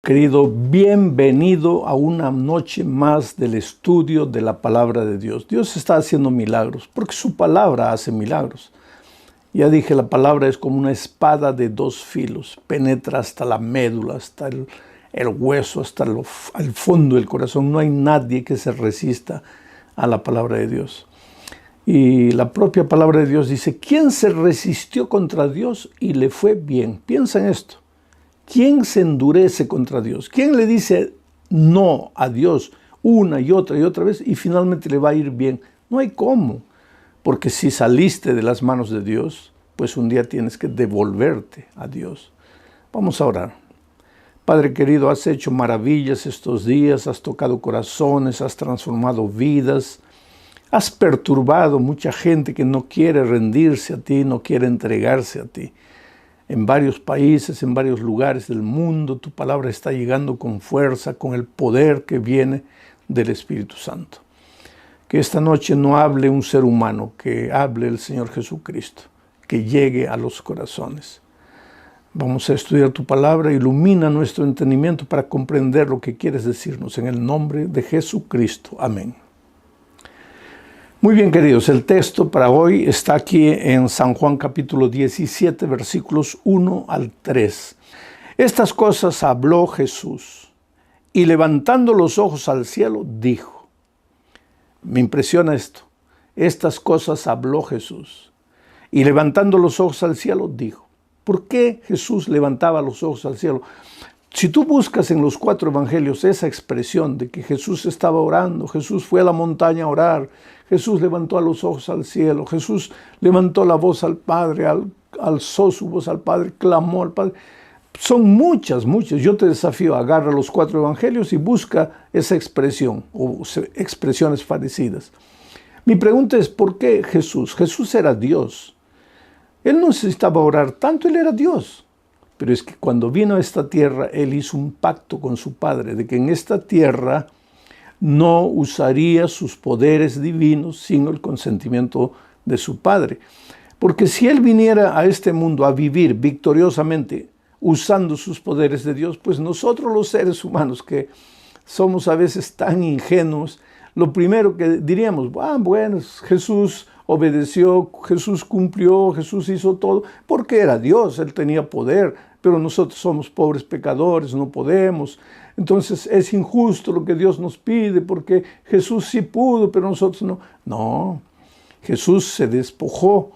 Querido, bienvenido a una noche más del estudio de la palabra de Dios. Dios está haciendo milagros, porque su palabra hace milagros. Ya dije, la palabra es como una espada de dos filos, penetra hasta la médula, hasta el hueso, hasta el fondo del corazón. No hay nadie que se resista a la palabra de Dios. Y la propia palabra de Dios dice, ¿quién se resistió contra Dios y le fue bien? Piensa en esto. ¿Quién se endurece contra Dios? ¿Quién le dice no a Dios una y otra vez y finalmente le va a ir bien? No hay cómo, porque si saliste de las manos de Dios, pues un día tienes que devolverte a Dios. Vamos a orar. Padre querido, has hecho maravillas estos días, has tocado corazones, has transformado vidas, has perturbado mucha gente que no quiere rendirse a ti, no quiere entregarse a ti. En varios países, en varios lugares del mundo, tu palabra está llegando con fuerza, con el poder que viene del Espíritu Santo. Que esta noche no hable un ser humano, que hable el Señor Jesucristo, que llegue a los corazones. Vamos a estudiar tu palabra, ilumina nuestro entendimiento para comprender lo que quieres decirnos. En el nombre de Jesucristo. Amén. Muy bien, queridos, el texto para hoy está aquí en San Juan capítulo 17, versículos 1 al 3. Estas cosas habló Jesús y levantando los ojos al cielo dijo. Me impresiona esto. Estas cosas habló Jesús y levantando los ojos al cielo dijo. ¿Por qué Jesús levantaba los ojos al cielo? Si tú buscas en los 4 evangelios esa expresión de que Jesús estaba orando, Jesús fue a la montaña a orar, Jesús levantó los ojos al cielo, Jesús levantó la voz al Padre, alzó su voz al Padre, clamó al Padre. Son muchas. Yo te desafío, agarra los 4 evangelios y busca esa expresión o expresiones parecidas. Mi pregunta es, ¿por qué Jesús? Jesús era Dios. Él no necesitaba orar tanto, Él era Dios. Pero es que cuando vino a esta tierra, Él hizo un pacto con su Padre, de que en esta tierra no usaría sus poderes divinos sin el consentimiento de su Padre. Porque si Él viniera a este mundo a vivir victoriosamente usando sus poderes de Dios, pues nosotros los seres humanos que somos a veces tan ingenuos, lo primero que diríamos, bueno, Jesús obedeció, Jesús cumplió, Jesús hizo todo, porque era Dios, Él tenía poder, pero nosotros somos pobres pecadores, no podemos. Entonces es injusto lo que Dios nos pide, porque Jesús sí pudo, pero nosotros no. No, Jesús se despojó.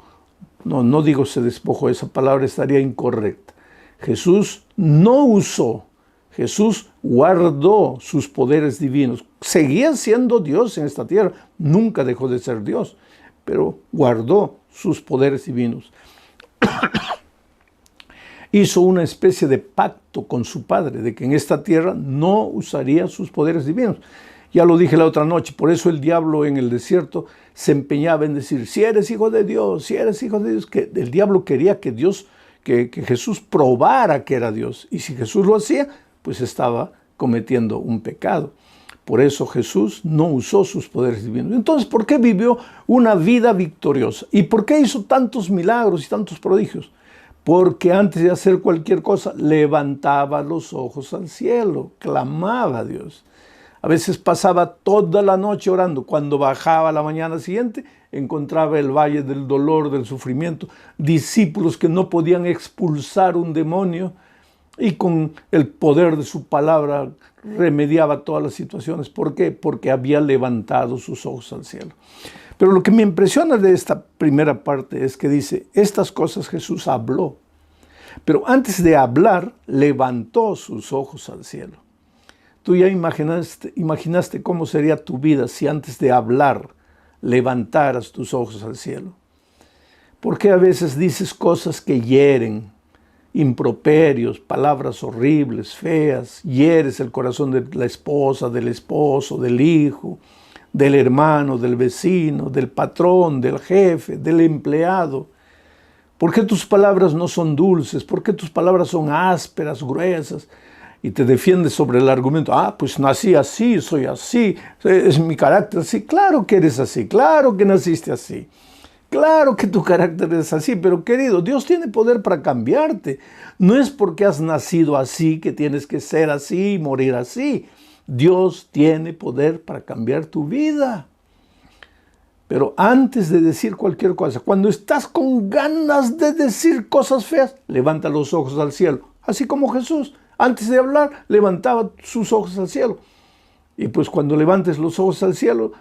No digo se despojó, esa palabra estaría incorrecta. Jesús no usó, Jesús guardó sus poderes divinos. Seguía siendo Dios en esta tierra, nunca dejó de ser Dios, pero guardó sus poderes divinos. Hizo una especie de pacto con su Padre, de que en esta tierra no usaría sus poderes divinos. Ya lo dije la otra noche, por eso el diablo en el desierto se empeñaba en decir, si eres hijo de Dios, si eres hijo de Dios, que el diablo quería que Jesús probara que era Dios. Y si Jesús lo hacía, pues estaba cometiendo un pecado. Por eso Jesús no usó sus poderes divinos. Entonces, ¿por qué vivió una vida victoriosa? ¿Y por qué hizo tantos milagros y tantos prodigios? Porque antes de hacer cualquier cosa, levantaba los ojos al cielo, clamaba a Dios. A veces pasaba toda la noche orando. Cuando bajaba la mañana siguiente, encontraba el valle del dolor, del sufrimiento, discípulos que no podían expulsar un demonio y con el poder de su palabra remediaba todas las situaciones. ¿Por qué? Porque había levantado sus ojos al cielo. Pero lo que me impresiona de esta primera parte es que dice, estas cosas Jesús habló. Pero antes de hablar, levantó sus ojos al cielo. Tú ya imaginaste cómo sería tu vida si antes de hablar levantaras tus ojos al cielo. Porque a veces dices cosas que hieren, improperios, palabras horribles, feas, hieres el corazón de la esposa, del esposo, del hijo, del hermano, del vecino, del patrón, del jefe, del empleado. ¿Por qué tus palabras no son dulces? ¿Por qué tus palabras son ásperas, gruesas? Y te defiendes sobre el argumento, pues nací así, soy así, es mi carácter así. Claro que eres así, claro que naciste así. Claro que tu carácter es así, pero querido, Dios tiene poder para cambiarte. No es porque has nacido así que tienes que ser así y morir así. Dios tiene poder para cambiar tu vida. Pero antes de decir cualquier cosa, cuando estás con ganas de decir cosas feas, levanta los ojos al cielo. Así como Jesús, antes de hablar, levantaba sus ojos al cielo. Y pues cuando levantes los ojos al cielo,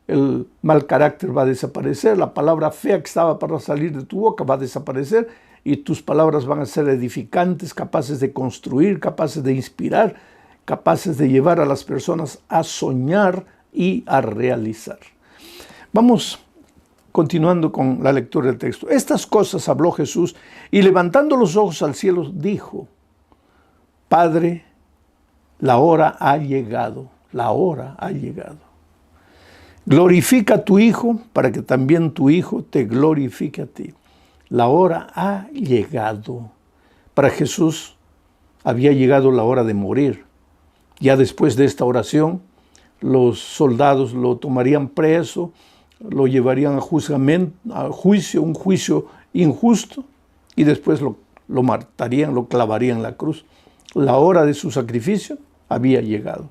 el mal carácter va a desaparecer, la palabra fea que estaba para salir de tu boca va a desaparecer y tus palabras van a ser edificantes, capaces de construir, capaces de inspirar, capaces de llevar a las personas a soñar y a realizar. Vamos continuando con la lectura del texto. Estas cosas habló Jesús y levantando los ojos al cielo dijo: Padre, la hora ha llegado, la hora ha llegado. Glorifica a tu Hijo para que también tu Hijo te glorifique a ti. La hora ha llegado. Para Jesús había llegado la hora de morir. Ya después de esta oración, los soldados lo tomarían preso, lo llevarían a juicio, un juicio injusto, y después lo matarían, lo clavarían en la cruz. La hora de su sacrificio había llegado.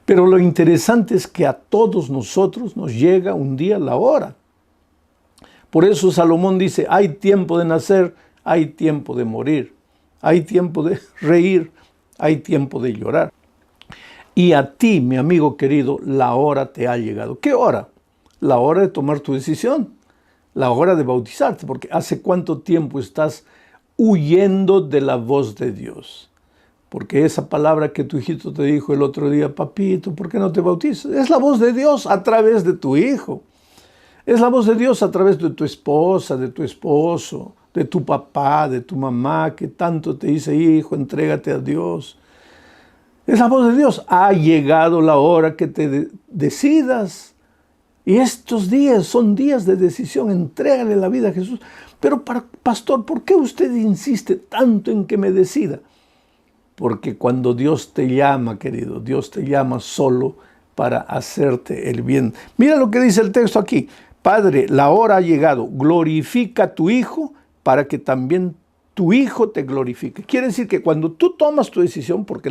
Pero lo interesante es que a todos nosotros nos llega un día la hora. Por eso Salomón dice, hay tiempo de nacer, hay tiempo de morir, hay tiempo de reír, hay tiempo de llorar. Y a ti, mi amigo querido, la hora te ha llegado. ¿Qué hora? La hora de tomar tu decisión, la hora de bautizarte, porque ¿hace cuánto tiempo estás huyendo de la voz de Dios? Porque esa palabra que tu hijito te dijo el otro día, papito, ¿por qué no te bautizas? Es la voz de Dios a través de tu hijo. Es la voz de Dios a través de tu esposa, de tu esposo, de tu papá, de tu mamá, que tanto te dice, hijo, entrégate a Dios. Es la voz de Dios. Ha llegado la hora que te decidas. Y estos días son días de decisión. Entrégale la vida a Jesús. Pero, pastor, ¿por qué usted insiste tanto en que me decida? Porque cuando Dios te llama, querido, Dios te llama solo para hacerte el bien. Mira lo que dice el texto aquí. Padre, la hora ha llegado. Glorifica a tu Hijo para que también tu Hijo te glorifique. Quiere decir que cuando tú tomas tu decisión, porque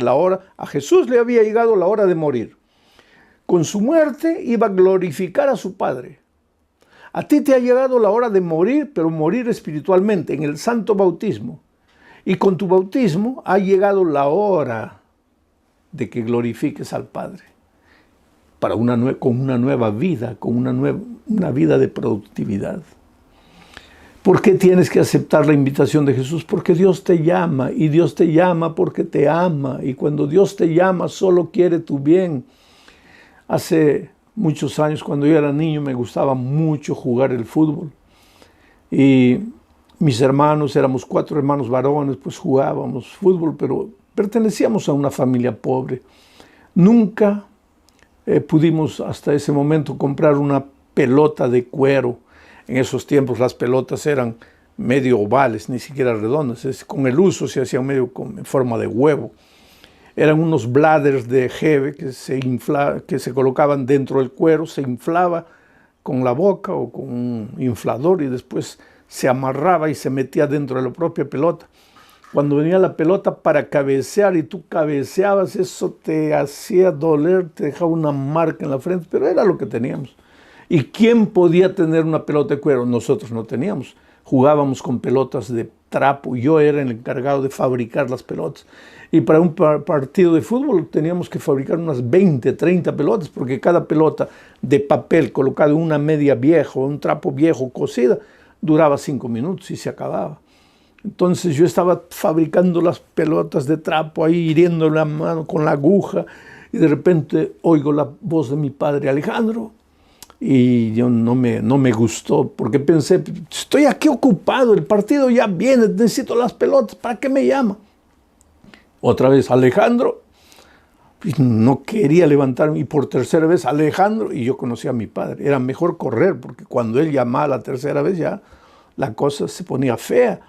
a Jesús le había llegado la hora de morir. Con su muerte iba a glorificar a su Padre. A ti te ha llegado la hora de morir, pero morir espiritualmente, en el santo bautismo. Y con tu bautismo ha llegado la hora de que glorifiques al Padre con una nueva vida, con una vida de productividad. ¿Por qué tienes que aceptar la invitación de Jesús? Porque Dios te llama, y Dios te llama porque te ama. Y cuando Dios te llama, solo quiere tu bien. Hace muchos años, cuando yo era niño, me gustaba mucho jugar el fútbol. Y mis hermanos, éramos 4 hermanos varones, pues jugábamos fútbol, pero pertenecíamos a una familia pobre. Nunca pudimos hasta ese momento comprar una pelota de cuero. En esos tiempos las pelotas eran medio ovales, ni siquiera redondas. Con el uso se hacían medio en forma de huevo. Eran unos bladders de jeve que se colocaban dentro del cuero, se inflaba con la boca o con un inflador y después se amarraba y se metía dentro de la propia pelota. Cuando venía la pelota para cabecear y tú cabeceabas, eso te hacía doler, te dejaba una marca en la frente, pero era lo que teníamos. ¿Y quién podía tener una pelota de cuero? Nosotros no teníamos. Jugábamos con pelotas de trapo. Yo era el encargado de fabricar las pelotas. Y para un partido de fútbol teníamos que fabricar unas 20, 30 pelotas, porque cada pelota de papel colocada en una media vieja o un trapo viejo cosida duraba 5 minutos y se acababa. Entonces yo estaba fabricando las pelotas de trapo ahí, hiriendo la mano con la aguja, y de repente oigo la voz de mi padre, Alejandro, y yo no me gustó, porque pensé, estoy aquí ocupado, el partido ya viene, necesito las pelotas, ¿para qué me llama? Otra vez, Alejandro, y no quería levantarme, y por tercera vez, Alejandro, y yo conocía a mi padre. Era mejor correr, porque cuando él llamaba la tercera vez ya la cosa se ponía fea.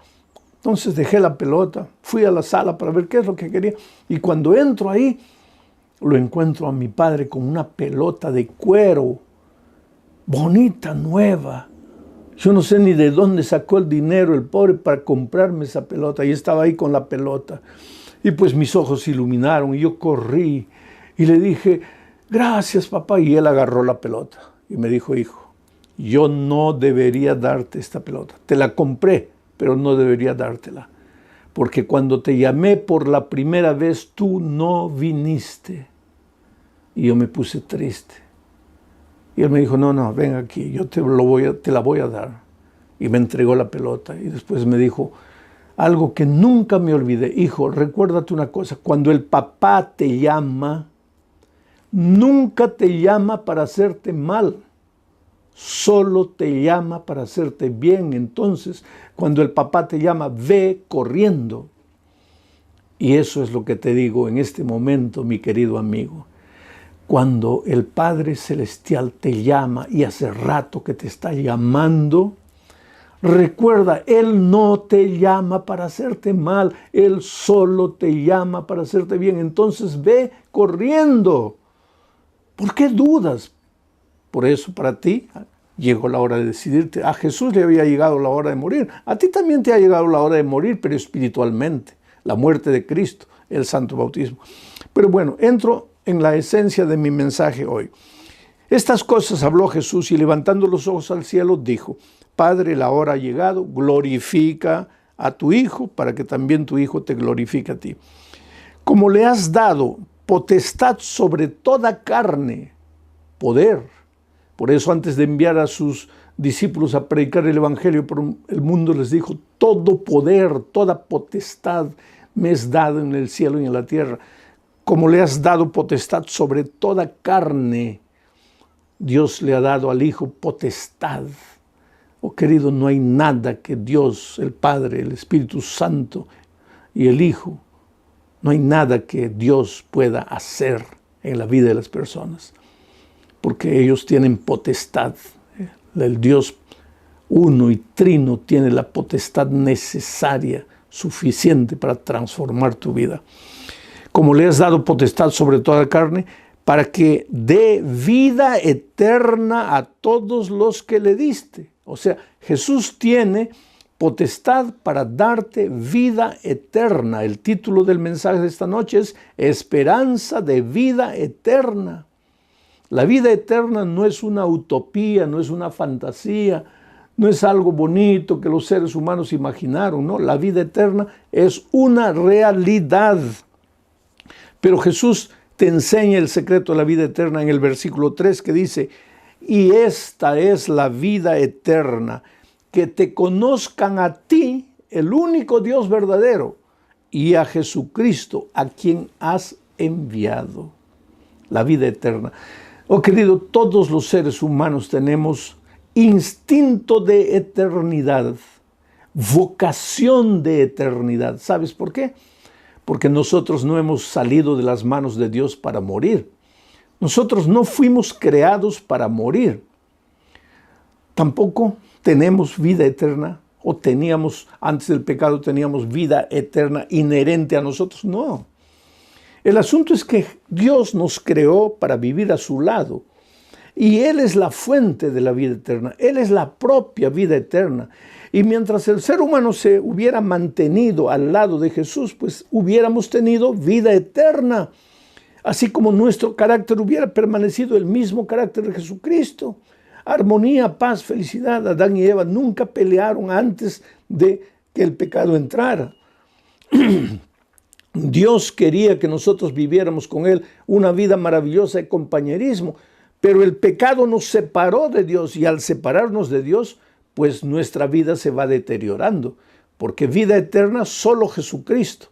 Entonces dejé la pelota, fui a la sala para ver qué es lo que quería, y cuando entro ahí, lo encuentro a mi padre con una pelota de cuero, bonita, nueva, Yo no sé ni de dónde sacó el dinero el pobre para comprarme esa pelota. Y estaba ahí con la pelota. Y pues mis ojos se iluminaron y yo corrí y le dije, gracias papá. Y él agarró la pelota y me dijo, hijo, yo no debería darte esta pelota. Te la compré, pero no debería dártela. Porque cuando te llamé por la primera vez, tú no viniste. Y yo me puse triste. Y él me dijo, no, ven aquí, yo te la voy a dar. Y me entregó la pelota. Y después me dijo algo que nunca me olvidé. Hijo, recuérdate una cosa, cuando el papá te llama, nunca te llama para hacerte mal. Solo te llama para hacerte bien. Entonces, cuando el papá te llama, ve corriendo. Y eso es lo que te digo en este momento, mi querido amigo. Cuando el Padre Celestial te llama y hace rato que te está llamando, recuerda, Él no te llama para hacerte mal. Él solo te llama para hacerte bien. Entonces, ve corriendo. ¿Por qué dudas? Por eso para ti llegó la hora de decidirte. A Jesús le había llegado la hora de morir. A ti también te ha llegado la hora de morir, pero espiritualmente. La muerte de Cristo, el santo bautismo. Pero bueno, entro en la esencia de mi mensaje hoy. Estas cosas habló Jesús y levantando los ojos al cielo dijo, Padre, la hora ha llegado, glorifica a tu Hijo para que también tu Hijo te glorifique a ti. Como le has dado potestad sobre toda carne, poder. Por eso antes de enviar a sus discípulos a predicar el Evangelio por el mundo les dijo, todo poder, toda potestad me es dado en el cielo y en la tierra. Como le has dado potestad sobre toda carne, Dios le ha dado al Hijo potestad. Oh querido, no hay nada que Dios, el Padre, el Espíritu Santo y el Hijo, no hay nada que Dios pueda hacer en la vida de las personas. Porque ellos tienen potestad. El Dios uno y trino tiene la potestad necesaria, suficiente para transformar tu vida. Como le has dado potestad sobre toda carne, para que dé vida eterna a todos los que le diste. O sea, Jesús tiene potestad para darte vida eterna. El título del mensaje de esta noche es Esperanza de vida eterna. La vida eterna no es una utopía, no es una fantasía, no es algo bonito que los seres humanos imaginaron, no. La vida eterna es una realidad. Pero Jesús te enseña el secreto de la vida eterna en el versículo 3 que dice, y esta es la vida eterna, que te conozcan a ti, el único Dios verdadero, y a Jesucristo, a quien has enviado. La vida eterna. Oh querido, todos los seres humanos tenemos instinto de eternidad, vocación de eternidad. ¿Sabes por qué? Porque nosotros no hemos salido de las manos de Dios para morir. Nosotros no fuimos creados para morir. Tampoco tenemos vida eterna, o teníamos, antes del pecado teníamos vida eterna inherente a nosotros. No. El asunto es que Dios nos creó para vivir a su lado. Y Él es la fuente de la vida eterna. Él es la propia vida eterna. Y mientras el ser humano se hubiera mantenido al lado de Jesús, pues hubiéramos tenido vida eterna. Así como nuestro carácter hubiera permanecido el mismo carácter de Jesucristo. Armonía, paz, felicidad. Adán y Eva nunca pelearon antes de que el pecado entrara. Dios quería que nosotros viviéramos con Él una vida maravillosa de compañerismo, pero el pecado nos separó de Dios y al separarnos de Dios, pues nuestra vida se va deteriorando, porque vida eterna solo Jesucristo.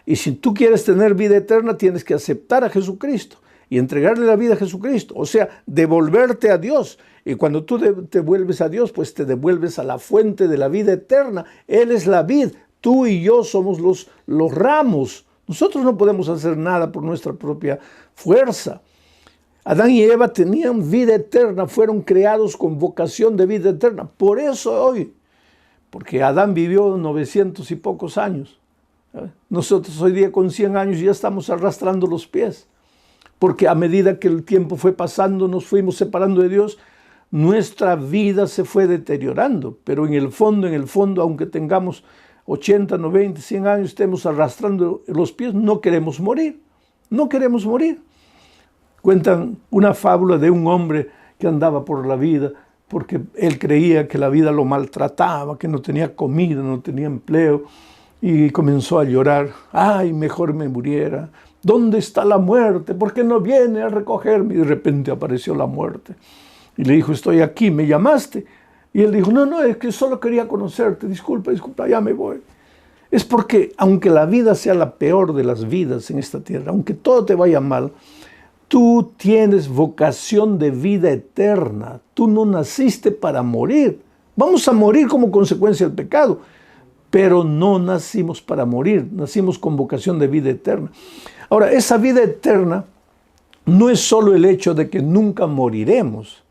Y si tú quieres tener vida eterna, tienes que aceptar a Jesucristo y entregarle la vida a Jesucristo, o sea, devolverte a Dios. Y cuando tú te vuelves a Dios, pues te devuelves a la fuente de la vida eterna. Él es la vid. Tú y yo somos los ramos. Nosotros no podemos hacer nada por nuestra propia fuerza. Adán y Eva tenían vida eterna, fueron creados con vocación de vida eterna. Por eso hoy, porque Adán vivió 900 y pocos años. Nosotros hoy día con 100 años ya estamos arrastrando los pies. Porque a medida que el tiempo fue pasando, nos fuimos separando de Dios. nuestra vida se fue deteriorando, pero en el fondo, aunque tengamos 80, 90, 100 años, estemos arrastrando los pies, no queremos morir, no queremos morir. Cuentan una fábula de un hombre que andaba por la vida porque él creía que la vida lo maltrataba, que no tenía comida, no tenía empleo, y comenzó a llorar. ¡Ay, mejor me muriera! ¿Dónde está la muerte? ¿Por qué no viene a recogerme? Y de repente apareció la muerte. Y le dijo, estoy aquí, ¿me llamaste? Y él dijo, no, es que solo quería conocerte, disculpa, ya me voy. Es porque, aunque la vida sea la peor de las vidas en esta tierra, aunque todo te vaya mal, tú tienes vocación de vida eterna. Tú no naciste para morir. Vamos a morir como consecuencia del pecado, pero no nacimos para morir, nacimos con vocación de vida eterna. Ahora, esa vida eterna no es solo el hecho de que nunca moriremos.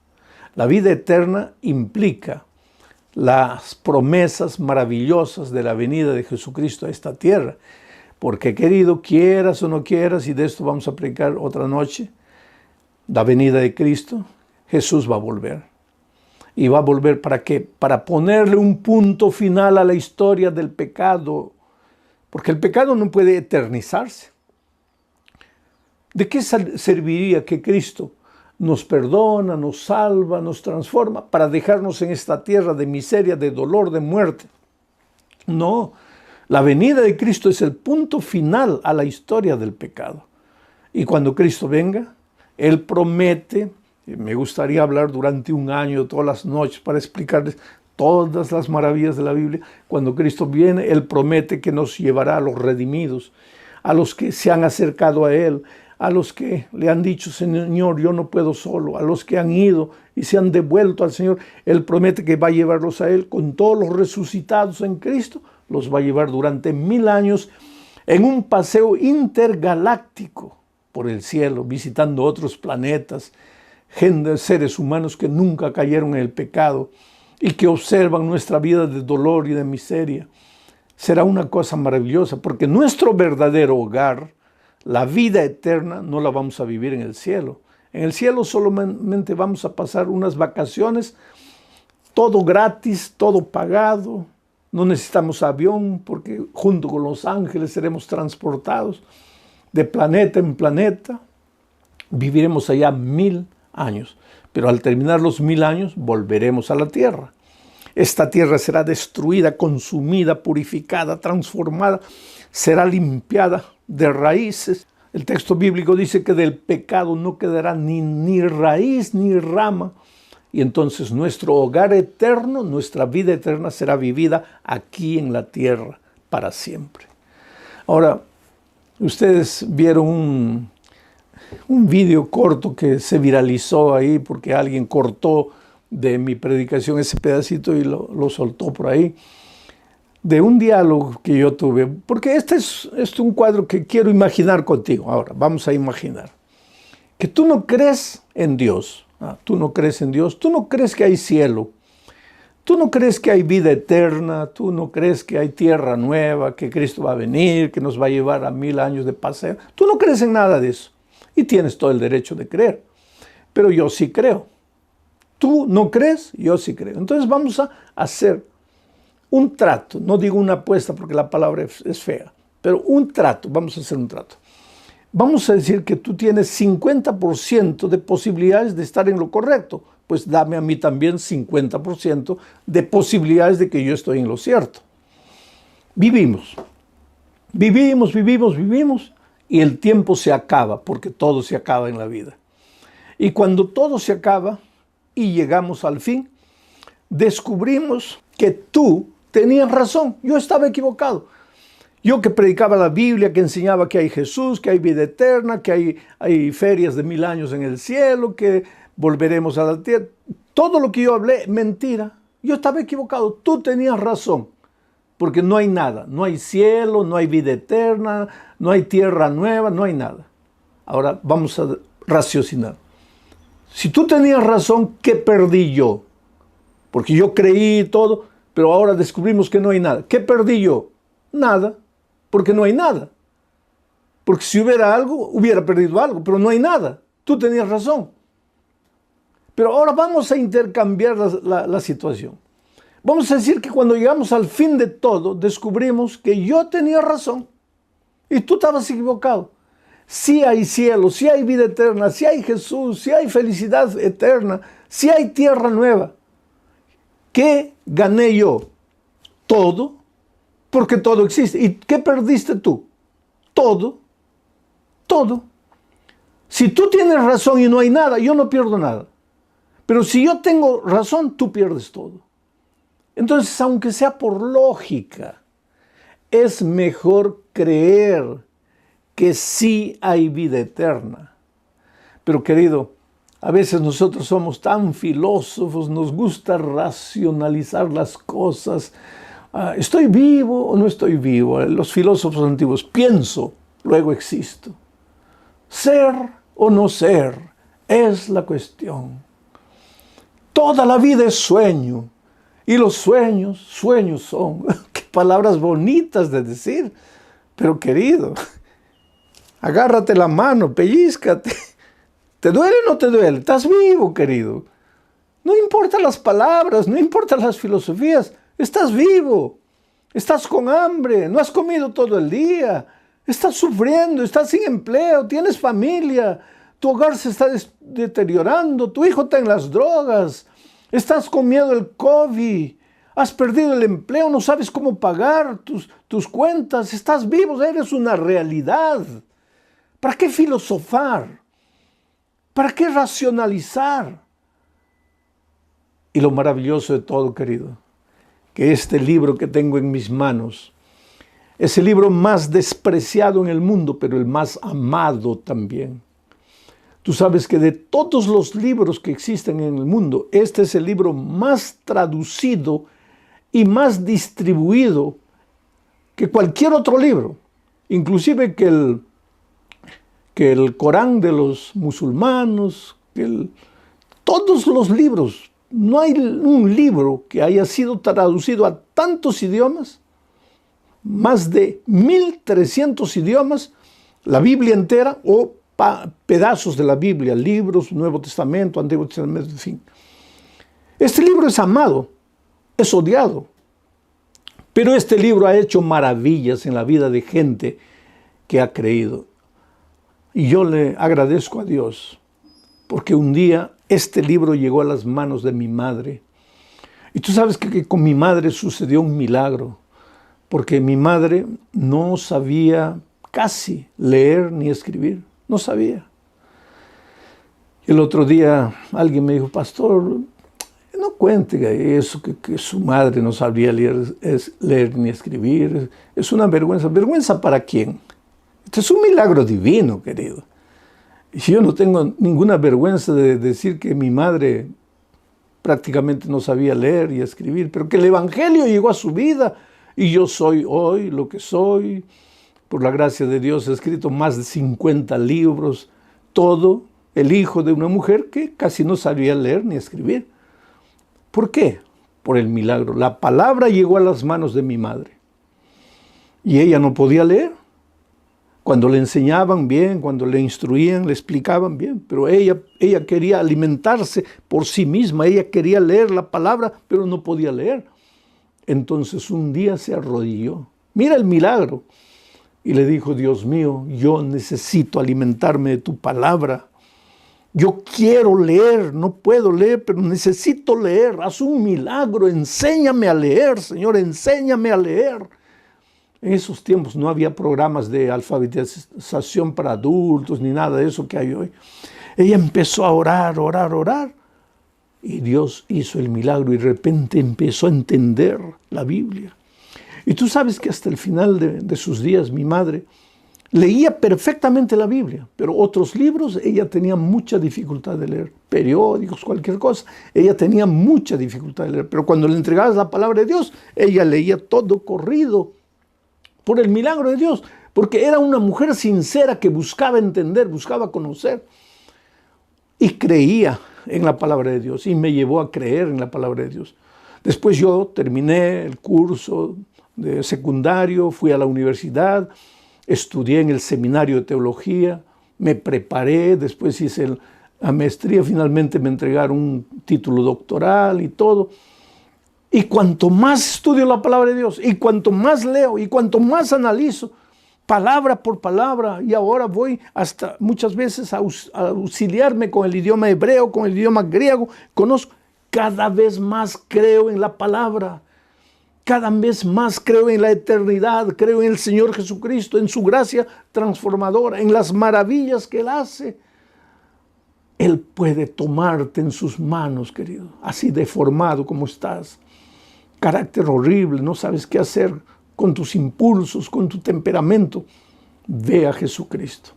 La vida eterna implica las promesas maravillosas de la venida de Jesucristo a esta tierra. Porque, querido, quieras o no quieras, y de esto vamos a predicar otra noche, la venida de Cristo, Jesús va a volver. ¿Y va a volver para qué? Para ponerle un punto final a la historia del pecado. Porque el pecado no puede eternizarse. ¿De qué serviría que Cristo nos perdona, nos salva, nos transforma para dejarnos en esta tierra de miseria, de dolor, de muerte? No, la venida de Cristo es el punto final a la historia del pecado. Y cuando Cristo venga, Él promete, y me gustaría hablar durante un año, todas las noches, para explicarles todas las maravillas de la Biblia. Cuando Cristo viene, Él promete que nos llevará a los redimidos, a los que se han acercado a Él, a los que le han dicho, Señor, yo no puedo solo, a los que han ido y se han devuelto al Señor. Él promete que va a llevarlos a Él con todos los resucitados en Cristo, los va a llevar durante 1000 años en un paseo intergaláctico por el cielo, visitando otros planetas, seres humanos que nunca cayeron en el pecado y que observan nuestra vida de dolor y de miseria. Será una cosa maravillosa, porque nuestro verdadero hogar, la vida eterna, no la vamos a vivir en el cielo. En el cielo solamente vamos a pasar unas vacaciones, todo gratis, todo pagado. No necesitamos avión porque junto con los ángeles seremos transportados de planeta en planeta. Viviremos allá 1000 años, pero al terminar los 1000 años volveremos a la tierra. Esta tierra será destruida, consumida, purificada, transformada, será limpiada de raíces. El texto bíblico dice que del pecado no quedará ni raíz ni rama. Y entonces nuestro hogar eterno, nuestra vida eterna será vivida aquí en la tierra para siempre. Ahora, ustedes vieron un video corto que se viralizó ahí porque alguien cortó de mi predicación ese pedacito y lo soltó por ahí, de un diálogo que yo tuve, porque este es un cuadro que quiero imaginar contigo. Ahora, vamos a imaginar que tú no crees en Dios, tú no crees en Dios, tú no crees que hay cielo, tú no crees que hay vida eterna, tú no crees que hay tierra nueva, que Cristo va a venir, que nos va a llevar a 1000 años de paseo, tú no crees en nada de eso y tienes todo el derecho de creer, pero yo sí creo. Tú no crees, yo sí creo. Entonces vamos a hacer un trato, no digo una apuesta porque la palabra es fea, pero un trato, vamos a hacer un trato. Vamos a decir que tú tienes 50% de posibilidades de estar en lo correcto, pues dame a mí también 50% de posibilidades de que yo estoy en lo cierto. Vivimos y el tiempo se acaba, porque todo se acaba en la vida. Y cuando todo se acaba y llegamos al fin, descubrimos que tú tenías razón, yo estaba equivocado. Yo que predicaba la Biblia, que enseñaba que hay Jesús, que hay vida eterna, que hay ferias de 1000 años en el cielo, que volveremos a la tierra. Todo lo que yo hablé, mentira. Yo estaba equivocado, tú tenías razón. Porque no hay nada, no hay cielo, no hay vida eterna, no hay tierra nueva, no hay nada. Ahora vamos a raciocinar. Si tú tenías razón, ¿qué perdí yo? Porque yo creí todo, pero ahora descubrimos que no hay nada. ¿Qué perdí yo? Nada, porque no hay nada. Porque si hubiera algo, hubiera perdido algo, pero no hay nada. Tú tenías razón. Pero ahora vamos a intercambiar la situación. Vamos a decir que cuando llegamos al fin de todo, descubrimos que yo tenía razón y tú estabas equivocado. Sí hay cielo, sí hay vida eterna, sí hay Jesús, sí hay felicidad eterna, sí hay tierra nueva. ¿Qué gané yo? Todo, porque todo existe. ¿Y qué perdiste tú? Todo, todo. Si tú tienes razón y no hay nada, yo no pierdo nada. Pero si yo tengo razón, tú pierdes todo. Entonces, aunque sea por lógica, es mejor creer que sí hay vida eterna. Pero querido, a veces nosotros somos tan filósofos, nos gusta racionalizar las cosas. ¿Estoy vivo o no estoy vivo? Los filósofos antiguos, pienso, luego existo. Ser o no ser es la cuestión. Toda la vida es sueño. Y los sueños, sueños son. Qué palabras bonitas de decir. Pero querido, agárrate la mano, pellízcate. ¿Te duele o no te duele? Estás vivo, querido. No importan las palabras, no importan las filosofías. Estás vivo. Estás con hambre, no has comido todo el día. Estás sufriendo, estás sin empleo, tienes familia. Tu hogar se está deteriorando, tu hijo está en las drogas. Estás con miedo del COVID. Has perdido el empleo, no sabes cómo pagar tus cuentas. Estás vivo, eres una realidad. ¿Para qué filosofar? ¿Para qué racionalizar? Y lo maravilloso de todo, querido, que este libro que tengo en mis manos es el libro más despreciado en el mundo, pero el más amado también. Tú sabes que de todos los libros que existen en el mundo, este es el libro más traducido y más distribuido que cualquier otro libro, inclusive que el Corán de los musulmanes, todos los libros. No hay un libro que haya sido traducido a tantos idiomas, más de 1300 idiomas, la Biblia entera o pedazos de la Biblia, libros, Nuevo Testamento, Antiguo Testamento, en fin. Este libro es amado, es odiado, pero este libro ha hecho maravillas en la vida de gente que ha creído. Y yo le agradezco a Dios, porque un día este libro llegó a las manos de mi madre. Y tú sabes que con mi madre sucedió un milagro, porque mi madre no sabía casi leer ni escribir, no sabía. El otro día alguien me dijo, pastor, no cuente eso, que su madre no sabía leer ni escribir. Es una vergüenza. ¿Vergüenza para quién? Este es un milagro divino, querido. Y yo no tengo ninguna vergüenza de decir que mi madre prácticamente no sabía leer y escribir, pero que el Evangelio llegó a su vida y yo soy hoy lo que soy. Por la gracia de Dios he escrito más de 50 libros, todo el hijo de una mujer que casi no sabía leer ni escribir. ¿Por qué? Por el milagro. La palabra llegó a las manos de mi madre y ella no podía leer. Cuando le enseñaban bien, cuando le instruían, le explicaban bien, pero ella quería alimentarse por sí misma, ella quería leer la palabra, pero no podía leer. Entonces un día se arrodilló, mira el milagro, y le dijo, Dios mío, yo necesito alimentarme de tu palabra. Yo quiero leer, no puedo leer, pero necesito leer. Haz un milagro, enséñame a leer, Señor, enséñame a leer. En esos tiempos no había programas de alfabetización para adultos ni nada de eso que hay hoy. Ella empezó a orar, orar, orar. Y Dios hizo el milagro y de repente empezó a entender la Biblia. Y tú sabes que hasta el final de sus días mi madre leía perfectamente la Biblia, pero otros libros ella tenía mucha dificultad de leer. Periódicos, cualquier cosa, ella tenía mucha dificultad de leer. Pero cuando le entregabas la palabra de Dios, ella leía todo corrido. Por el milagro de Dios, porque era una mujer sincera que buscaba entender, buscaba conocer y creía en la palabra de Dios y me llevó a creer en la palabra de Dios. Después yo terminé el curso de secundario, fui a la universidad, estudié en el seminario de teología, me preparé, después hice a maestría, finalmente me entregaron un título doctoral y todo. Y cuanto más estudio la palabra de Dios, y cuanto más leo, y cuanto más analizo, palabra por palabra, y ahora voy hasta muchas veces a auxiliarme con el idioma hebreo, con el idioma griego, conozco, cada vez más creo en la palabra, cada vez más creo en la eternidad, creo en el Señor Jesucristo, en su gracia transformadora, en las maravillas que Él hace. Él puede tomarte en sus manos, querido, así deformado como estás, carácter horrible, no sabes qué hacer con tus impulsos, con tu temperamento. Ve a Jesucristo.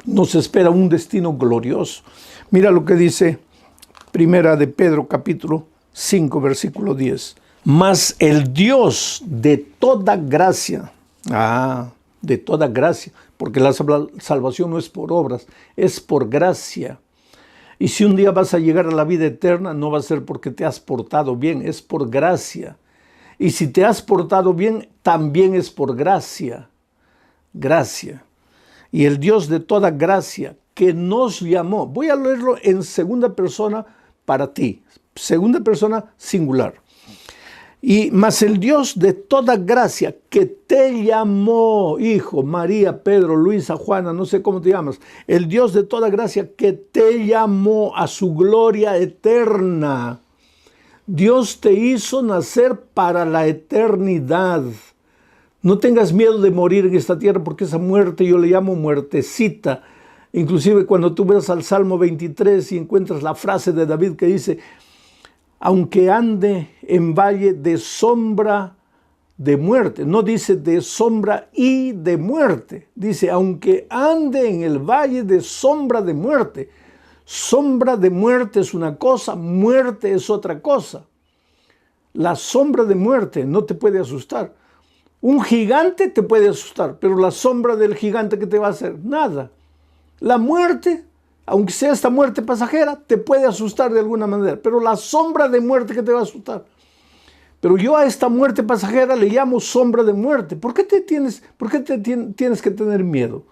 Nos espera un destino glorioso. Mira lo que dice Primera de Pedro, capítulo 5, versículo 10. Mas el Dios de toda gracia, de toda gracia, porque la salvación no es por obras, es por gracia. Y si un día vas a llegar a la vida eterna, no va a ser porque te has portado bien, es por gracia. Y si te has portado bien, también es por gracia. Gracia. Y el Dios de toda gracia que nos llamó. Voy a leerlo en segunda persona para ti. Segunda persona singular. Y más el Dios de toda gracia que te llamó, hijo, María, Pedro, Luisa, Juana, no sé cómo te llamas. El Dios de toda gracia que te llamó a su gloria eterna. Dios te hizo nacer para la eternidad. No tengas miedo de morir en esta tierra, porque esa muerte yo le llamo muertecita. Inclusive cuando tú ves al Salmo 23 y encuentras la frase de David que dice: aunque ande en valle de sombra de muerte. No dice de sombra y de muerte. Dice, aunque ande en el valle de sombra de muerte. Sombra de muerte es una cosa, muerte es otra cosa. La sombra de muerte no te puede asustar. Un gigante te puede asustar, pero la sombra del gigante, ¿qué te va a hacer? Nada. La muerte, aunque sea esta muerte pasajera, te puede asustar de alguna manera, pero la sombra de muerte que te va a asustar. Pero yo a esta muerte pasajera le llamo sombra de muerte. ¿Por qué tienes que tener miedo?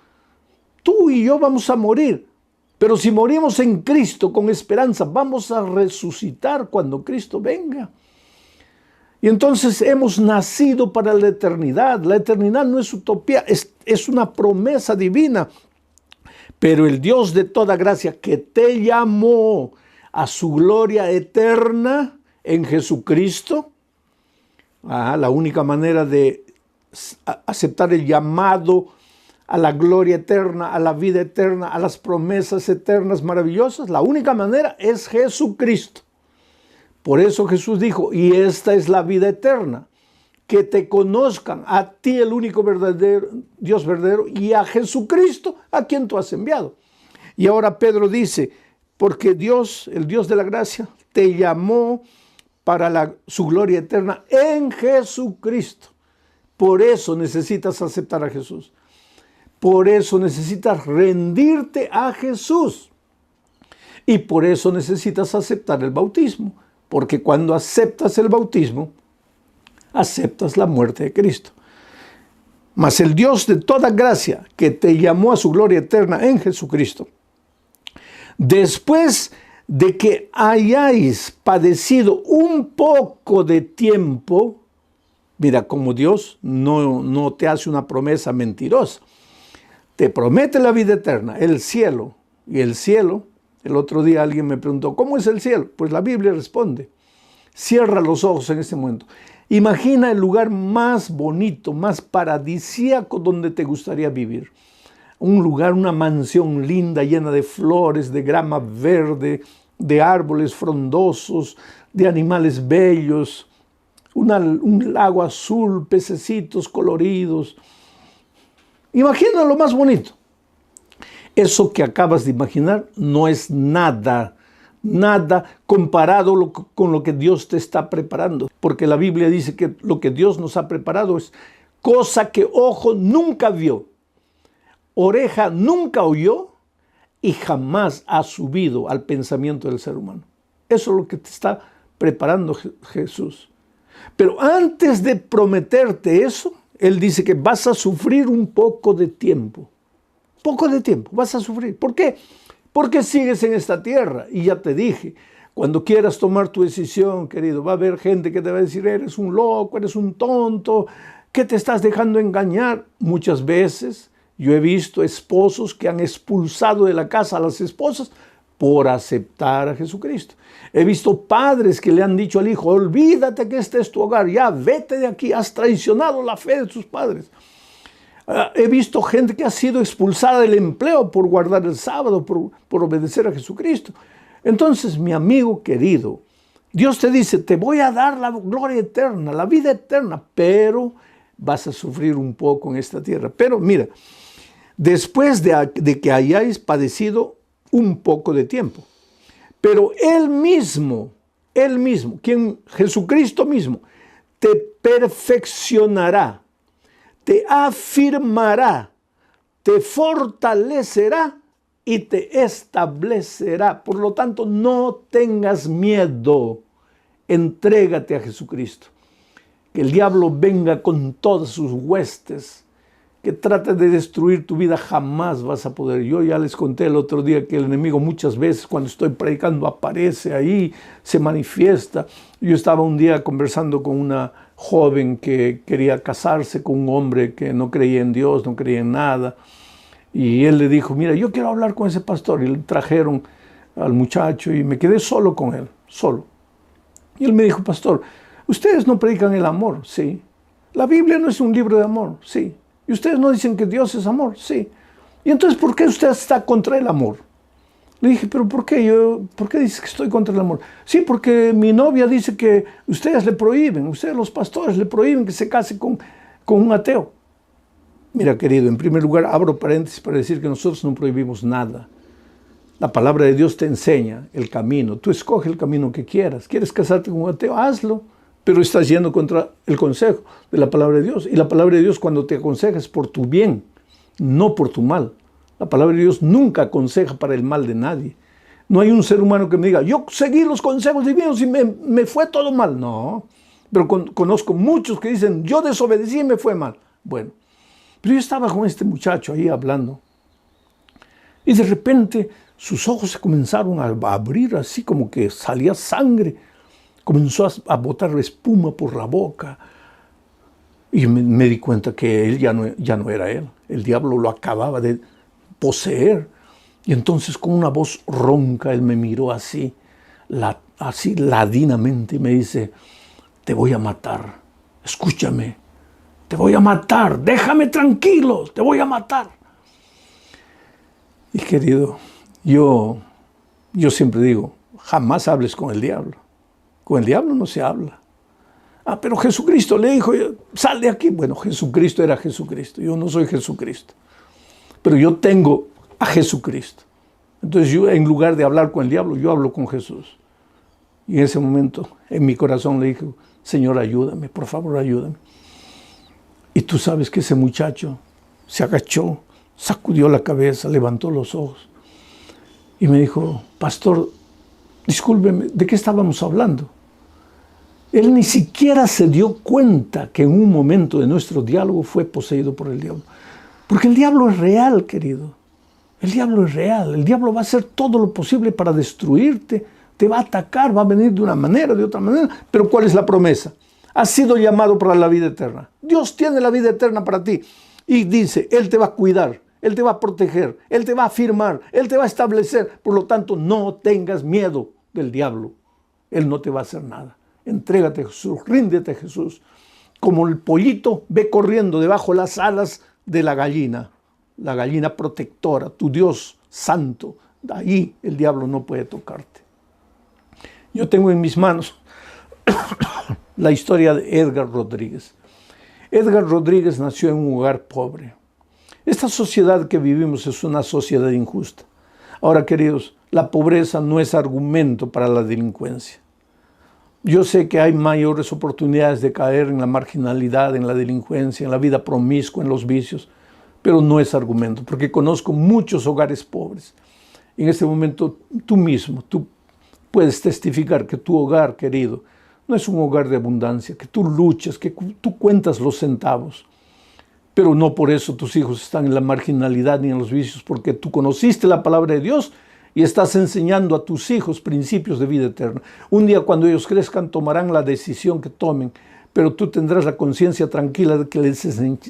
Tú y yo vamos a morir, pero si morimos en Cristo con esperanza, vamos a resucitar cuando Cristo venga. Y entonces hemos nacido para la eternidad. La eternidad no es utopía, es una promesa divina. Pero el Dios de toda gracia que te llamó a su gloria eterna en Jesucristo, la única manera de aceptar el llamado a la gloria eterna, a la vida eterna, a las promesas eternas maravillosas, la única manera es Jesucristo. Por eso Jesús dijo, y esta es la vida eterna, que te conozcan a ti, el único verdadero Dios verdadero, y a Jesucristo, a quien tú has enviado. Y ahora Pedro dice, porque Dios, el Dios de la gracia, te llamó para su gloria eterna en Jesucristo. Por eso necesitas aceptar a Jesús. Por eso necesitas rendirte a Jesús. Y por eso necesitas aceptar el bautismo. Porque cuando aceptas el bautismo, aceptas la muerte de Cristo. Mas el Dios de toda gracia, que te llamó a su gloria eterna en Jesucristo, después de que hayáis padecido un poco de tiempo, mira, como Dios no te hace una promesa mentirosa, te promete la vida eterna, el cielo. Y el cielo, el otro día alguien me preguntó, ¿cómo es el cielo? Pues la Biblia responde. Cierra los ojos en este momento. Imagina el lugar más bonito, más paradisíaco donde te gustaría vivir. Un lugar, una mansión linda, llena de flores, de grama verde, de árboles frondosos, de animales bellos, un lago azul, pececitos coloridos. Imagina lo más bonito. Eso que acabas de imaginar no es nada comparado con lo que Dios te está preparando. Porque la Biblia dice que lo que Dios nos ha preparado es cosa que ojo nunca vio, oreja nunca oyó y jamás ha subido al pensamiento del ser humano. Eso es lo que te está preparando Jesús. Pero antes de prometerte eso, Él dice que vas a sufrir un poco de tiempo. Poco de tiempo vas a sufrir. ¿Por qué? ¿Por qué sigues en esta tierra? Y ya te dije, cuando quieras tomar tu decisión, querido, va a haber gente que te va a decir, eres un loco, eres un tonto, ¿qué te estás dejando engañar? Muchas veces yo he visto esposos que han expulsado de la casa a las esposas por aceptar a Jesucristo. He visto padres que le han dicho al hijo, olvídate que este es tu hogar, ya vete de aquí, has traicionado la fe de tus padres. He visto gente que ha sido expulsada del empleo por guardar el sábado, por obedecer a Jesucristo. Entonces, mi amigo querido, Dios te dice, te voy a dar la gloria eterna, la vida eterna, pero vas a sufrir un poco en esta tierra. Pero mira, después de que hayáis padecido un poco de tiempo, pero Él mismo, Jesucristo mismo, te perfeccionará, te afirmará, te fortalecerá y te establecerá. Por lo tanto, no tengas miedo, entrégate a Jesucristo. Que el diablo venga con todas sus huestes, que trate de destruir tu vida, jamás vas a poder. Yo ya les conté el otro día que el enemigo muchas veces cuando estoy predicando aparece ahí, se manifiesta. Yo estaba un día conversando con una joven que quería casarse con un hombre que no creía en Dios, no creía en nada. Y él le dijo, mira, yo quiero hablar con ese pastor. Y le trajeron al muchacho y me quedé solo con él, solo. Y él me dijo, pastor, ¿ustedes no predican el amor? Sí. ¿La Biblia no es un libro de amor? Sí. ¿Y ustedes no dicen que Dios es amor? Sí. ¿Y entonces por qué usted está contra el amor? Le dije, ¿pero por qué? ¿Por qué dices que estoy contra el amor? Sí, porque mi novia dice que ustedes le prohíben, ustedes los pastores le prohíben que se case con un ateo. Mira, querido, en primer lugar, abro paréntesis para decir que nosotros no prohibimos nada. La palabra de Dios te enseña el camino. Tú escoge el camino que quieras. ¿Quieres casarte con un ateo? Hazlo. Pero estás yendo contra el consejo de la palabra de Dios. Y la palabra de Dios cuando te aconseja es por tu bien, no por tu mal. La palabra de Dios nunca aconseja para el mal de nadie. No hay un ser humano que me diga, yo seguí los consejos divinos y me fue todo mal. No, pero conozco muchos que dicen, yo desobedecí y me fue mal. Bueno, pero yo estaba con este muchacho ahí hablando. Y de repente sus ojos se comenzaron a abrir así como que salía sangre. Comenzó a botar espuma por la boca. Y me di cuenta que él ya no era él. El diablo lo acababa de poseer. Y entonces con una voz ronca él me miró así ladinamente y me dice, te voy a matar, escúchame, te voy a matar, déjame tranquilo, te voy a matar. Y querido, yo siempre digo, jamás hables con el diablo. Con el diablo no se habla. Ah, pero Jesucristo le dijo, sal de aquí. Bueno, Jesucristo era Jesucristo. Yo no soy Jesucristo. Pero yo tengo a Jesucristo. Entonces yo, en lugar de hablar con el diablo, yo hablo con Jesús. Y en ese momento, en mi corazón le dije, Señor, ayúdame, por favor, ayúdame. Y tú sabes que ese muchacho se agachó, sacudió la cabeza, levantó los ojos. Y me dijo, pastor, discúlpeme, ¿de qué estábamos hablando? Él ni siquiera se dio cuenta que en un momento de nuestro diálogo fue poseído por el diablo. Porque el diablo es real, querido. El diablo es real. El diablo va a hacer todo lo posible para destruirte. Te va a atacar, va a venir de una manera, de otra manera. Pero ¿cuál es la promesa? Has sido llamado para la vida eterna. Dios tiene la vida eterna para ti. Y dice, Él te va a cuidar, Él te va a proteger, Él te va a afirmar, Él te va a establecer. Por lo tanto, no tengas miedo del diablo. Él no te va a hacer nada. Entrégate a Jesús, ríndete a Jesús. Como el pollito, ve corriendo debajo de las alas de la gallina protectora, tu Dios santo. Ahí el diablo no puede tocarte. Yo tengo en mis manos la historia de Edgar Rodríguez. Edgar Rodríguez nació en un hogar pobre. Esta sociedad que vivimos es una sociedad injusta. Ahora, queridos, la pobreza no es argumento para la delincuencia. Yo sé que hay mayores oportunidades de caer en la marginalidad, en la delincuencia, en la vida promiscua, en los vicios, pero no es argumento, porque conozco muchos hogares pobres. En este momento tú mismo, tú puedes testificar que tu hogar, querido, no es un hogar de abundancia, que tú luchas, que tú cuentas los centavos, pero no por eso tus hijos están en la marginalidad ni en los vicios, porque tú conociste la palabra de Dios y estás enseñando a tus hijos principios de vida eterna. Un día cuando ellos crezcan tomarán la decisión que tomen, pero tú tendrás la conciencia tranquila de que les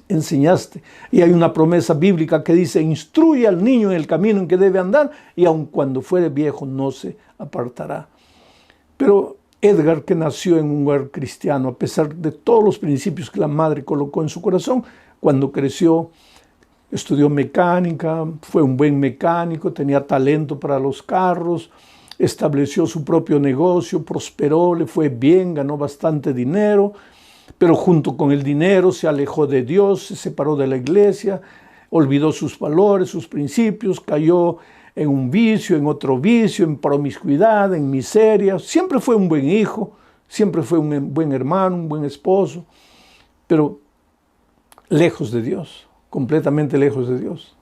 enseñaste. Y hay una promesa bíblica que dice, instruye al niño en el camino en que debe andar y aun cuando fuere viejo no se apartará. Pero Edgar, que nació en un hogar cristiano, a pesar de todos los principios que la madre colocó en su corazón, cuando creció, estudió mecánica, fue un buen mecánico, tenía talento para los carros, estableció su propio negocio, prosperó, le fue bien, ganó bastante dinero, pero junto con el dinero se alejó de Dios, se separó de la iglesia, olvidó sus valores, sus principios, cayó en un vicio, en otro vicio, en promiscuidad, en miseria. Siempre fue un buen hijo, siempre fue un buen hermano, un buen esposo, pero lejos de Dios, completamente lejos de Dios.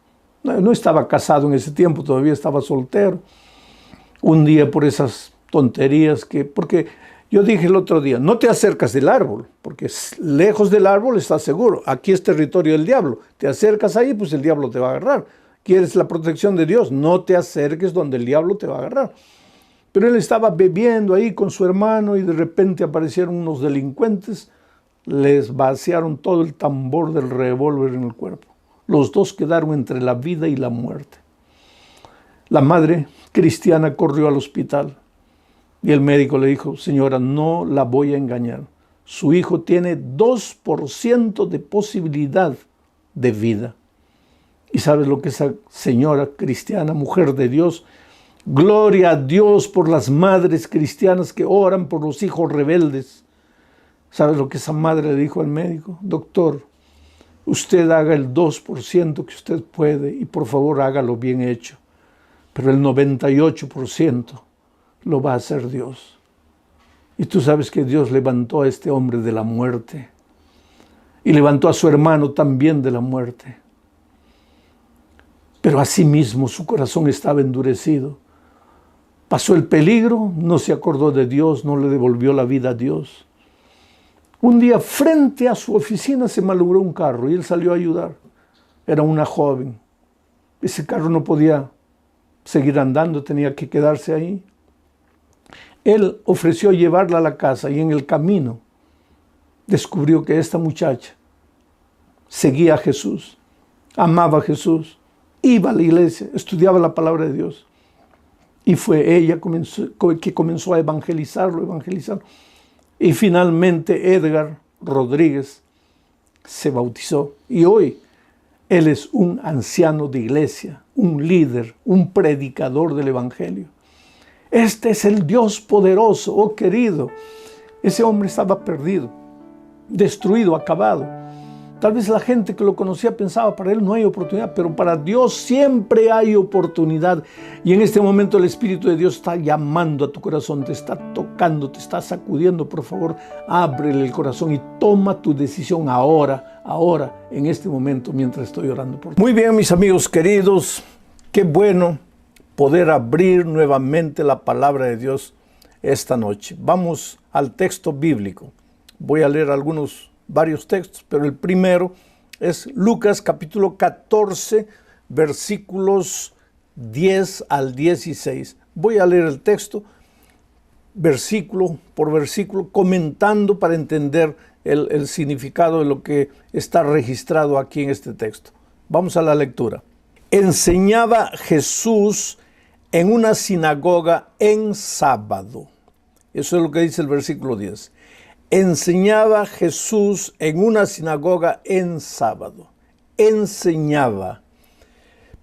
No estaba casado en ese tiempo, todavía estaba soltero. Un día por esas tonterías porque yo dije el otro día, no te acercas del árbol, porque lejos del árbol estás seguro. Aquí es territorio del diablo. Te acercas ahí, pues el diablo te va a agarrar. ¿Quieres la protección de Dios? No te acerques donde el diablo te va a agarrar. Pero él estaba bebiendo ahí con su hermano y de repente aparecieron unos delincuentes, les vaciaron todo el tambor del revólver en el cuerpo. Los dos quedaron entre la vida y la muerte. La madre cristiana corrió al hospital y el médico le dijo, señora, no la voy a engañar. Su hijo tiene 2% de posibilidad de vida. ¿Y sabes lo que esa señora cristiana, mujer de Dios? Gloria a Dios por las madres cristianas que oran por los hijos rebeldes. ¿Sabes lo que esa madre le dijo al médico? Doctor, usted haga el 2% que usted puede y por favor hágalo bien hecho. Pero el 98% lo va a hacer Dios. Y tú sabes que Dios levantó a este hombre de la muerte. Y levantó a su hermano también de la muerte. Pero asimismo su corazón estaba endurecido. Pasó el peligro, no se acordó de Dios, no le devolvió la vida a Dios. Un día frente a su oficina se malogró un carro y él salió a ayudar. Era una joven. Ese carro no podía seguir andando, tenía que quedarse ahí. Él ofreció llevarla a la casa y en el camino descubrió que esta muchacha seguía a Jesús, amaba a Jesús, iba a la iglesia, estudiaba la palabra de Dios. Y fue ella que comenzó a evangelizarlo. Y finalmente Edgar Rodríguez se bautizó. Y hoy él es un anciano de iglesia, un líder, un predicador del evangelio. Este es el Dios poderoso, oh querido. Ese hombre estaba perdido, destruido, acabado. Tal vez la gente que lo conocía pensaba, para él no hay oportunidad, pero para Dios siempre hay oportunidad. Y en este momento el Espíritu de Dios está llamando a tu corazón, te está tocando, te está sacudiendo. Por favor, ábrele el corazón y toma tu decisión ahora, en este momento, mientras estoy orando por ti. Muy bien, mis amigos queridos, qué bueno poder abrir nuevamente la palabra de Dios esta noche. Vamos al texto bíblico. Voy a leer varios textos, pero el primero es Lucas capítulo 14, versículos 10 al 16. Voy a leer el texto versículo por versículo, comentando para entender el significado de lo que está registrado aquí en este texto. Vamos a la lectura. Enseñaba Jesús en una sinagoga en sábado. Eso es lo que dice el versículo 10. Enseñaba Jesús en una sinagoga en sábado. Enseñaba.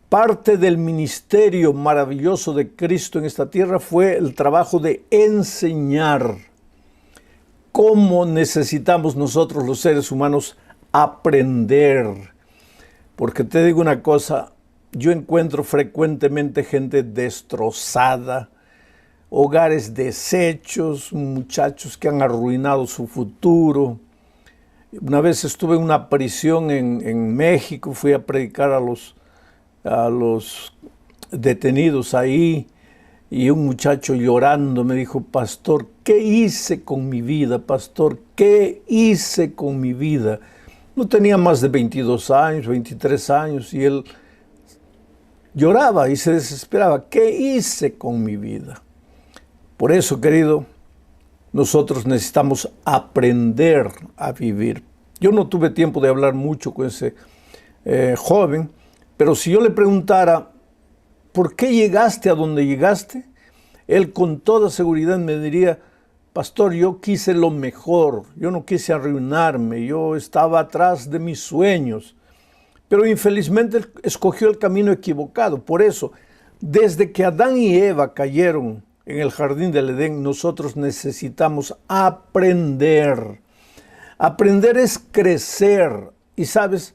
Parte del ministerio maravilloso de Cristo en esta tierra fue el trabajo de enseñar. ¿Cómo necesitamos nosotros los seres humanos aprender? Porque te digo una cosa, yo encuentro frecuentemente gente destrozada, hogares deshechos, muchachos que han arruinado su futuro. Una vez estuve en una prisión en México, fui a predicar a los detenidos ahí, y un muchacho llorando me dijo, pastor, ¿qué hice con mi vida, pastor? ¿Qué hice con mi vida? No tenía más de 22 años, 23 años, y él lloraba y se desesperaba. ¿Qué hice con mi vida? Por eso, querido, nosotros necesitamos aprender a vivir. Yo no tuve tiempo de hablar mucho con ese joven, pero si yo le preguntara, ¿por qué llegaste a donde llegaste? Él con toda seguridad me diría, pastor, yo quise lo mejor, yo no quise arruinarme, yo estaba atrás de mis sueños, pero infelizmente escogió el camino equivocado. Por eso, desde que Adán y Eva cayeron en el jardín del Edén, nosotros necesitamos aprender. Aprender es crecer. Y sabes,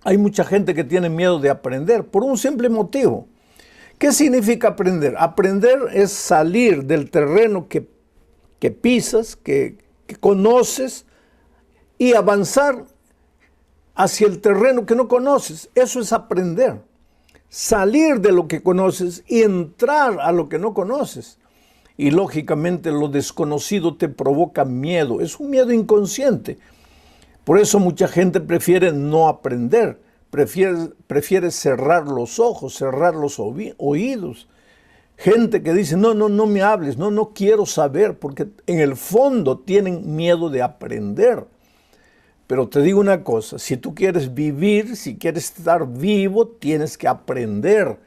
hay mucha gente que tiene miedo de aprender por un simple motivo. ¿Qué significa aprender? Aprender es salir del terreno que pisas, que conoces, y avanzar hacia el terreno que no conoces. Eso es aprender. Salir de lo que conoces y entrar a lo que no conoces. Y lógicamente lo desconocido te provoca miedo. Es un miedo inconsciente. Por eso mucha gente prefiere no aprender. Prefiere cerrar los ojos, cerrar los oídos. Gente que dice, no me hables, no quiero saber, porque en el fondo tienen miedo de aprender. Pero te digo una cosa, si tú quieres vivir, si quieres estar vivo, tienes que aprender.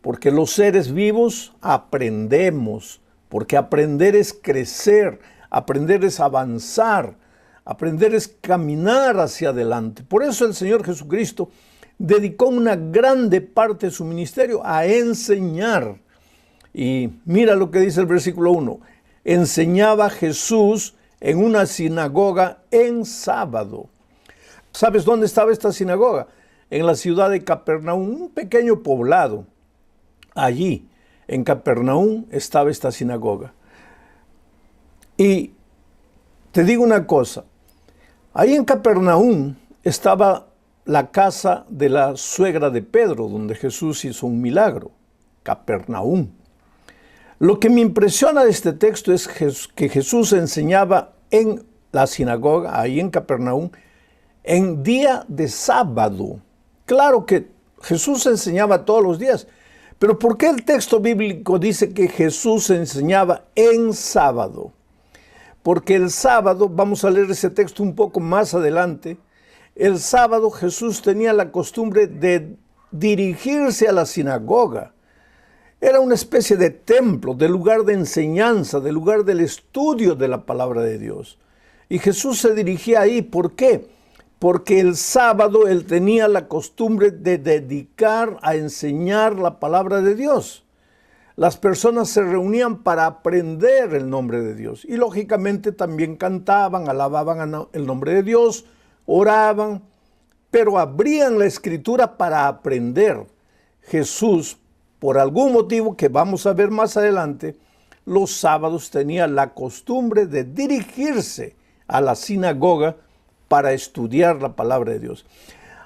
Porque los seres vivos aprendemos. Porque aprender es crecer, aprender es avanzar, aprender es caminar hacia adelante. Por eso el Señor Jesucristo dedicó una grande parte de su ministerio a enseñar. Y mira lo que dice el versículo 1. Enseñaba Jesús en una sinagoga en sábado. ¿Sabes dónde estaba esta sinagoga? En la ciudad de Capernaum, un pequeño poblado. Allí, en Capernaum, estaba esta sinagoga. Y te digo una cosa. Ahí en Capernaum estaba la casa de la suegra de Pedro, donde Jesús hizo un milagro. Capernaum. Lo que me impresiona de este texto es que Jesús enseñaba en la sinagoga, ahí en Capernaum, en día de sábado. Claro que Jesús enseñaba todos los días, pero ¿por qué el texto bíblico dice que Jesús enseñaba en sábado? Porque el sábado, vamos a leer ese texto un poco más adelante, el sábado Jesús tenía la costumbre de dirigirse a la sinagoga. Era una especie de templo, de lugar de enseñanza, de lugar del estudio de la palabra de Dios. Y Jesús se dirigía ahí. ¿Por qué? Porque el sábado él tenía la costumbre de dedicar a enseñar la palabra de Dios. Las personas se reunían para aprender el nombre de Dios. Y lógicamente también cantaban, alababan el nombre de Dios, oraban, pero abrían la escritura para aprender. Jesús, por algún motivo que vamos a ver más adelante, los sábados tenía la costumbre de dirigirse a la sinagoga para estudiar la palabra de Dios.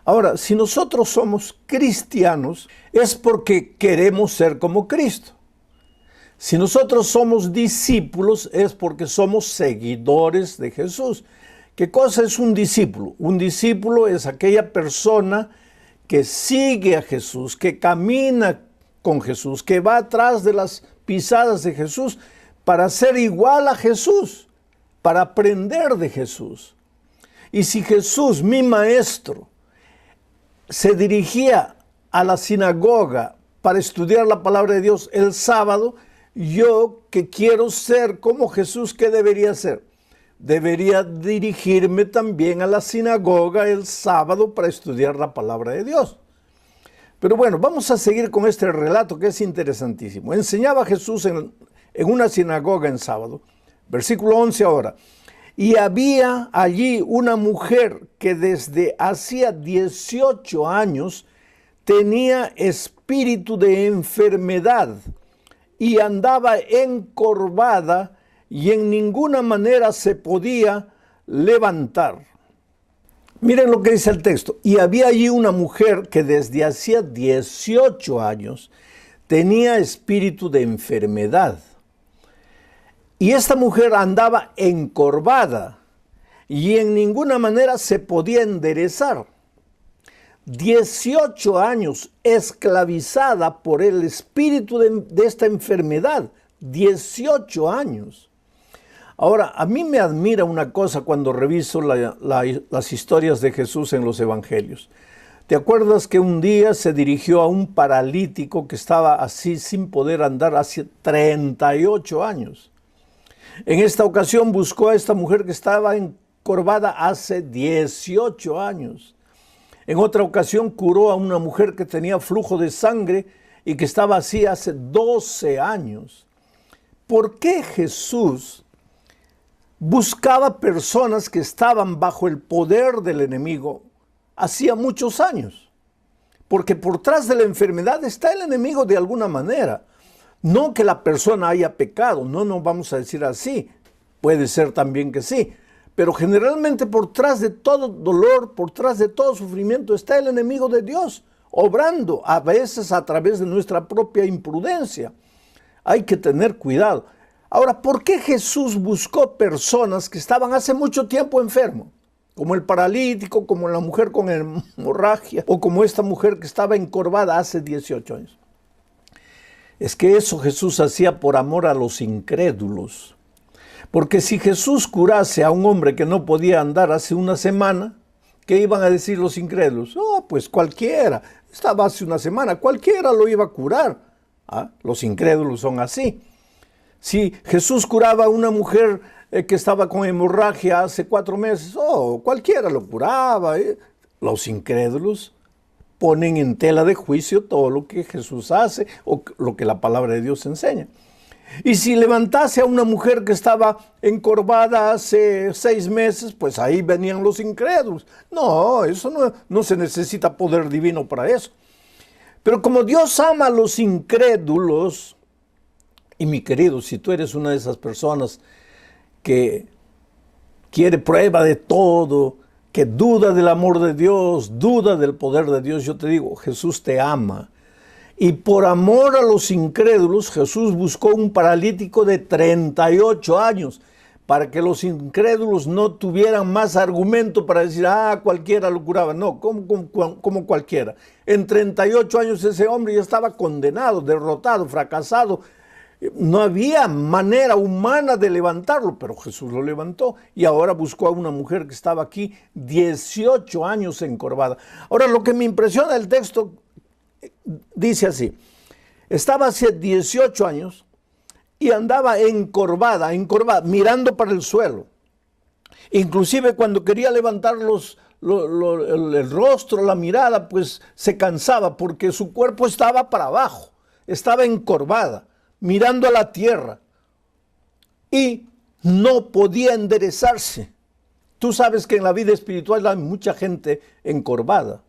Ahora, si nosotros somos cristianos, es porque queremos ser como Cristo. Si nosotros somos discípulos, es porque somos seguidores de Jesús. ¿Qué cosa es un discípulo? Un discípulo es aquella persona que sigue a Jesús, que camina con Jesús, que va atrás de las pisadas de Jesús para ser igual a Jesús, para aprender de Jesús. Y si Jesús, mi maestro, se dirigía a la sinagoga para estudiar la palabra de Dios el sábado, yo que quiero ser como Jesús, ¿qué debería hacer? Debería dirigirme también a la sinagoga el sábado para estudiar la palabra de Dios. Pero bueno, vamos a seguir con este relato que es interesantísimo. Enseñaba Jesús en una sinagoga en sábado. Versículo 11 ahora. Y había allí una mujer que desde hacía 18 años tenía espíritu de enfermedad y andaba encorvada y en ninguna manera se podía levantar. Miren lo que dice el texto. Y había allí una mujer que desde hacía 18 años tenía espíritu de enfermedad. Y esta mujer andaba encorvada y en ninguna manera se podía enderezar. 18 años esclavizada por el espíritu de esta enfermedad. 18 años. Ahora, a mí me admira una cosa cuando reviso las historias de Jesús en los evangelios. ¿Te acuerdas que un día se dirigió a un paralítico que estaba así sin poder andar hace 38 años? En esta ocasión buscó a esta mujer que estaba encorvada hace 18 años. En otra ocasión curó a una mujer que tenía flujo de sangre y que estaba así hace 12 años. ¿Por qué Jesús buscaba personas que estaban bajo el poder del enemigo hacía muchos años? Porque por detrás de la enfermedad está el enemigo de alguna manera. No que la persona haya pecado, no vamos a decir así. Puede ser también que sí. Pero generalmente por detrás de todo dolor, por detrás de todo sufrimiento está el enemigo de Dios, obrando a veces a través de nuestra propia imprudencia. Hay que tener cuidado. Ahora, ¿por qué Jesús buscó personas que estaban hace mucho tiempo enfermos? Como el paralítico, como la mujer con hemorragia, o como esta mujer que estaba encorvada hace 18 años. Es que eso Jesús hacía por amor a los incrédulos. Porque si Jesús curase a un hombre que no podía andar hace una semana, ¿qué iban a decir los incrédulos? Oh, pues cualquiera, estaba hace una semana, cualquiera lo iba a curar. Los incrédulos son así. Si Jesús curaba a una mujer que estaba con hemorragia hace 4 meses, oh, cualquiera lo curaba. Los incrédulos ponen en tela de juicio todo lo que Jesús hace o lo que la palabra de Dios enseña. Y si levantase a una mujer que estaba encorvada hace 6 meses, pues ahí venían los incrédulos. No, eso no se necesita poder divino para eso. Pero como Dios ama a los incrédulos, y mi querido, si tú eres una de esas personas que quiere prueba de todo, que duda del amor de Dios, duda del poder de Dios, yo te digo, Jesús te ama. Y por amor a los incrédulos, Jesús buscó un paralítico de 38 años para que los incrédulos no tuvieran más argumento para decir, cualquiera lo curaba. No, como cualquiera. En 38 años ese hombre ya estaba condenado, derrotado, fracasado. No había manera humana de levantarlo, pero Jesús lo levantó y ahora buscó a una mujer que estaba aquí 18 años encorvada. Ahora, lo que me impresiona del texto dice así: estaba hace 18 años y andaba encorvada, mirando para el suelo. Inclusive cuando quería levantar el rostro, la mirada, pues se cansaba porque su cuerpo estaba para abajo, estaba encorvada, mirando a la tierra y no podía enderezarse. Tú sabes que en la vida espiritual hay mucha gente encorvada,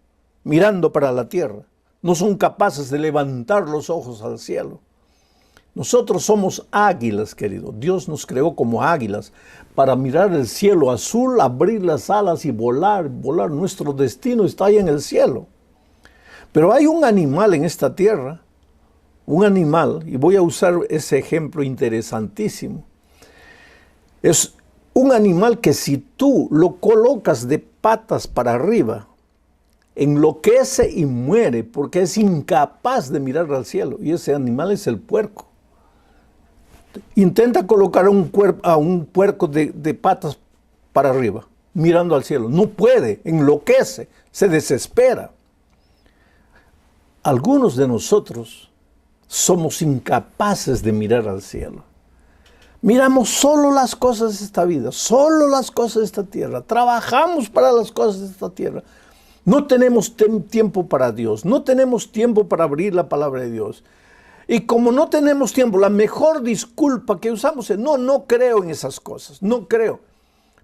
mirando para la tierra. No son capaces de levantar los ojos al cielo. Nosotros somos águilas, querido. Dios nos creó como águilas para mirar el cielo azul, abrir las alas y volar. Nuestro destino está ahí en el cielo. Pero hay un animal en esta tierra, un animal, y voy a usar ese ejemplo interesantísimo. Es un animal que si tú lo colocas de patas para arriba, enloquece y muere porque es incapaz de mirar al cielo. Y ese animal es el puerco. Intenta colocar a un puerco de patas para arriba, mirando al cielo. No puede, enloquece, se desespera. Algunos de nosotros somos incapaces de mirar al cielo. Miramos solo las cosas de esta vida, solo las cosas de esta tierra. Trabajamos para las cosas de esta tierra. No tenemos tiempo para Dios, no tenemos tiempo para abrir la palabra de Dios. Y como no tenemos tiempo, la mejor disculpa que usamos es, no creo en esas cosas, no creo.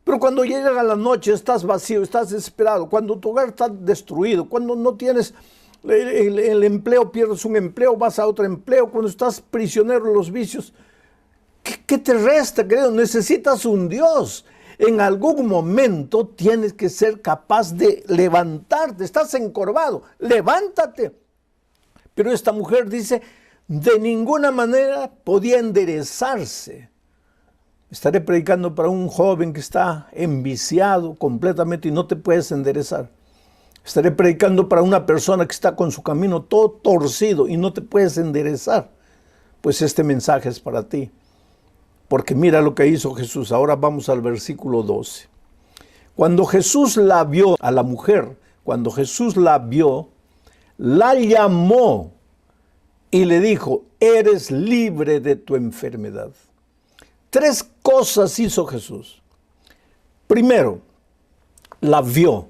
Pero cuando llega la noche, estás vacío, estás desesperado, cuando tu hogar está destruido, cuando no tienes el empleo, pierdes un empleo, vas a otro empleo, cuando estás prisionero de los vicios, ¿qué te resta, querido? Necesitas un Dios. En algún momento tienes que ser capaz de levantarte. Estás encorvado, levántate. Pero esta mujer dice, de ninguna manera podía enderezarse. Estaré predicando para un joven que está enviciado completamente y no te puedes enderezar. Estaré predicando para una persona que está con su camino todo torcido y no te puedes enderezar. Pues este mensaje es para ti. Porque mira lo que hizo Jesús. Ahora vamos al versículo 12. Cuando Jesús la vio a la mujer, cuando Jesús la vio, la llamó y le dijo, eres libre de tu enfermedad. 3 cosas hizo Jesús. Primero, la vio.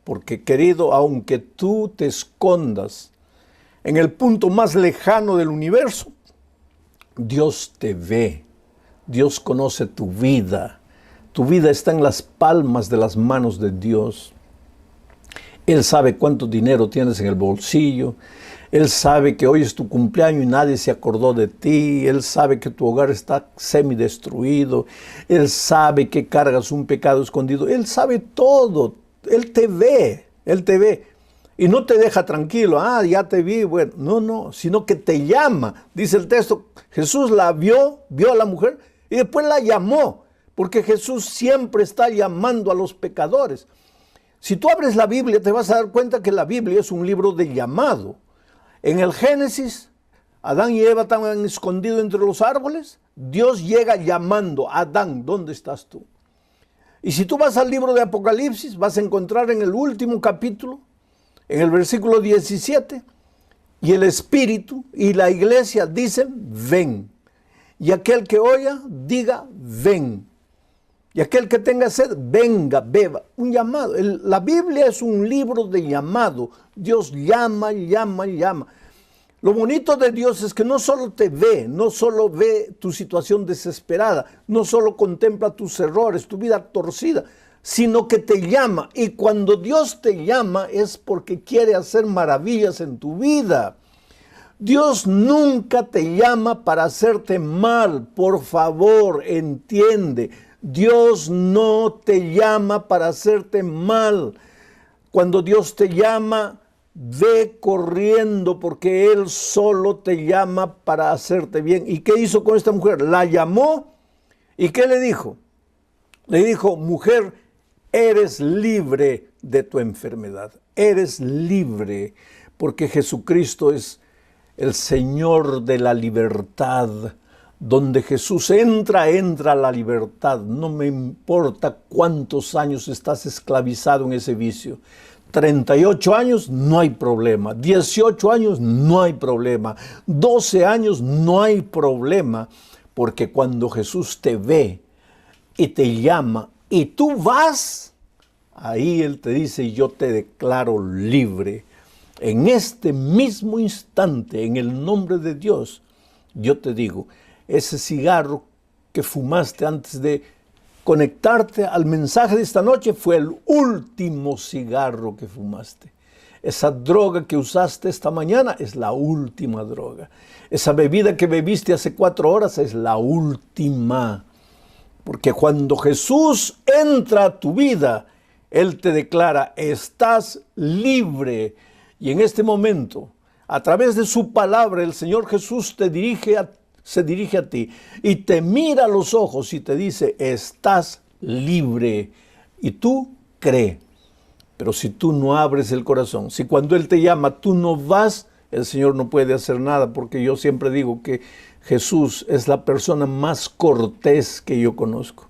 Porque, querido, aunque tú te escondas en el punto más lejano del universo, Dios te ve. Dios conoce tu vida. Tu vida está en las palmas de las manos de Dios. Él sabe cuánto dinero tienes en el bolsillo. Él sabe que hoy es tu cumpleaños y nadie se acordó de ti. Él sabe que tu hogar está semidestruido. Él sabe que cargas un pecado escondido. Él sabe todo. Él te ve. Él te ve. Y no te deja tranquilo. Ah, ya te vi. Bueno, no, sino que te llama. Dice el texto, Jesús la vio a la mujer y después la llamó. Porque Jesús siempre está llamando a los pecadores. Si tú abres la Biblia, te vas a dar cuenta que la Biblia es un libro de llamado. En el Génesis, Adán y Eva estaban escondidos entre los árboles. Dios llega llamando, Adán, ¿dónde estás tú? Y si tú vas al libro de Apocalipsis, vas a encontrar en el último capítulo, en el versículo 17, y el Espíritu y la iglesia dicen, ven. Y aquel que oiga, diga, ven. Y aquel que tenga sed, venga, beba. Un llamado. La Biblia es un libro de llamado. Dios llama, llama, llama. Lo bonito de Dios es que no solo te ve, no solo ve tu situación desesperada, no solo contempla tus errores, tu vida torcida, sino que te llama. Y cuando Dios te llama es porque quiere hacer maravillas en tu vida. Dios nunca te llama para hacerte mal. Por favor, entiende. Dios no te llama para hacerte mal. Cuando Dios te llama, ve corriendo porque Él solo te llama para hacerte bien. ¿Y qué hizo con esta mujer? La llamó y ¿qué le dijo? Le dijo, mujer, eres libre de tu enfermedad. Eres libre porque Jesucristo es el Señor de la libertad. Donde Jesús entra la libertad. No me importa cuántos años estás esclavizado en ese vicio. 38 años, no hay problema. 18 años, no hay problema. 12 años, no hay problema. Porque cuando Jesús te ve y te llama y tú vas, ahí Él te dice, yo te declaro libre. En este mismo instante, en el nombre de Dios, yo te digo, ese cigarro que fumaste antes de conectarte al mensaje de esta noche fue el último cigarro que fumaste. Esa droga que usaste esta mañana es la última droga. Esa bebida que bebiste hace 4 horas es la última. Porque cuando Jesús entra a tu vida, Él te declara, estás libre. Y en este momento, a través de su palabra, el Señor Jesús se dirige a ti y te mira a los ojos y te dice, estás libre. Y tú cree. Pero si tú no abres el corazón, si cuando Él te llama tú no vas, el Señor no puede hacer nada, porque yo siempre digo que Jesús es la persona más cortés que yo conozco.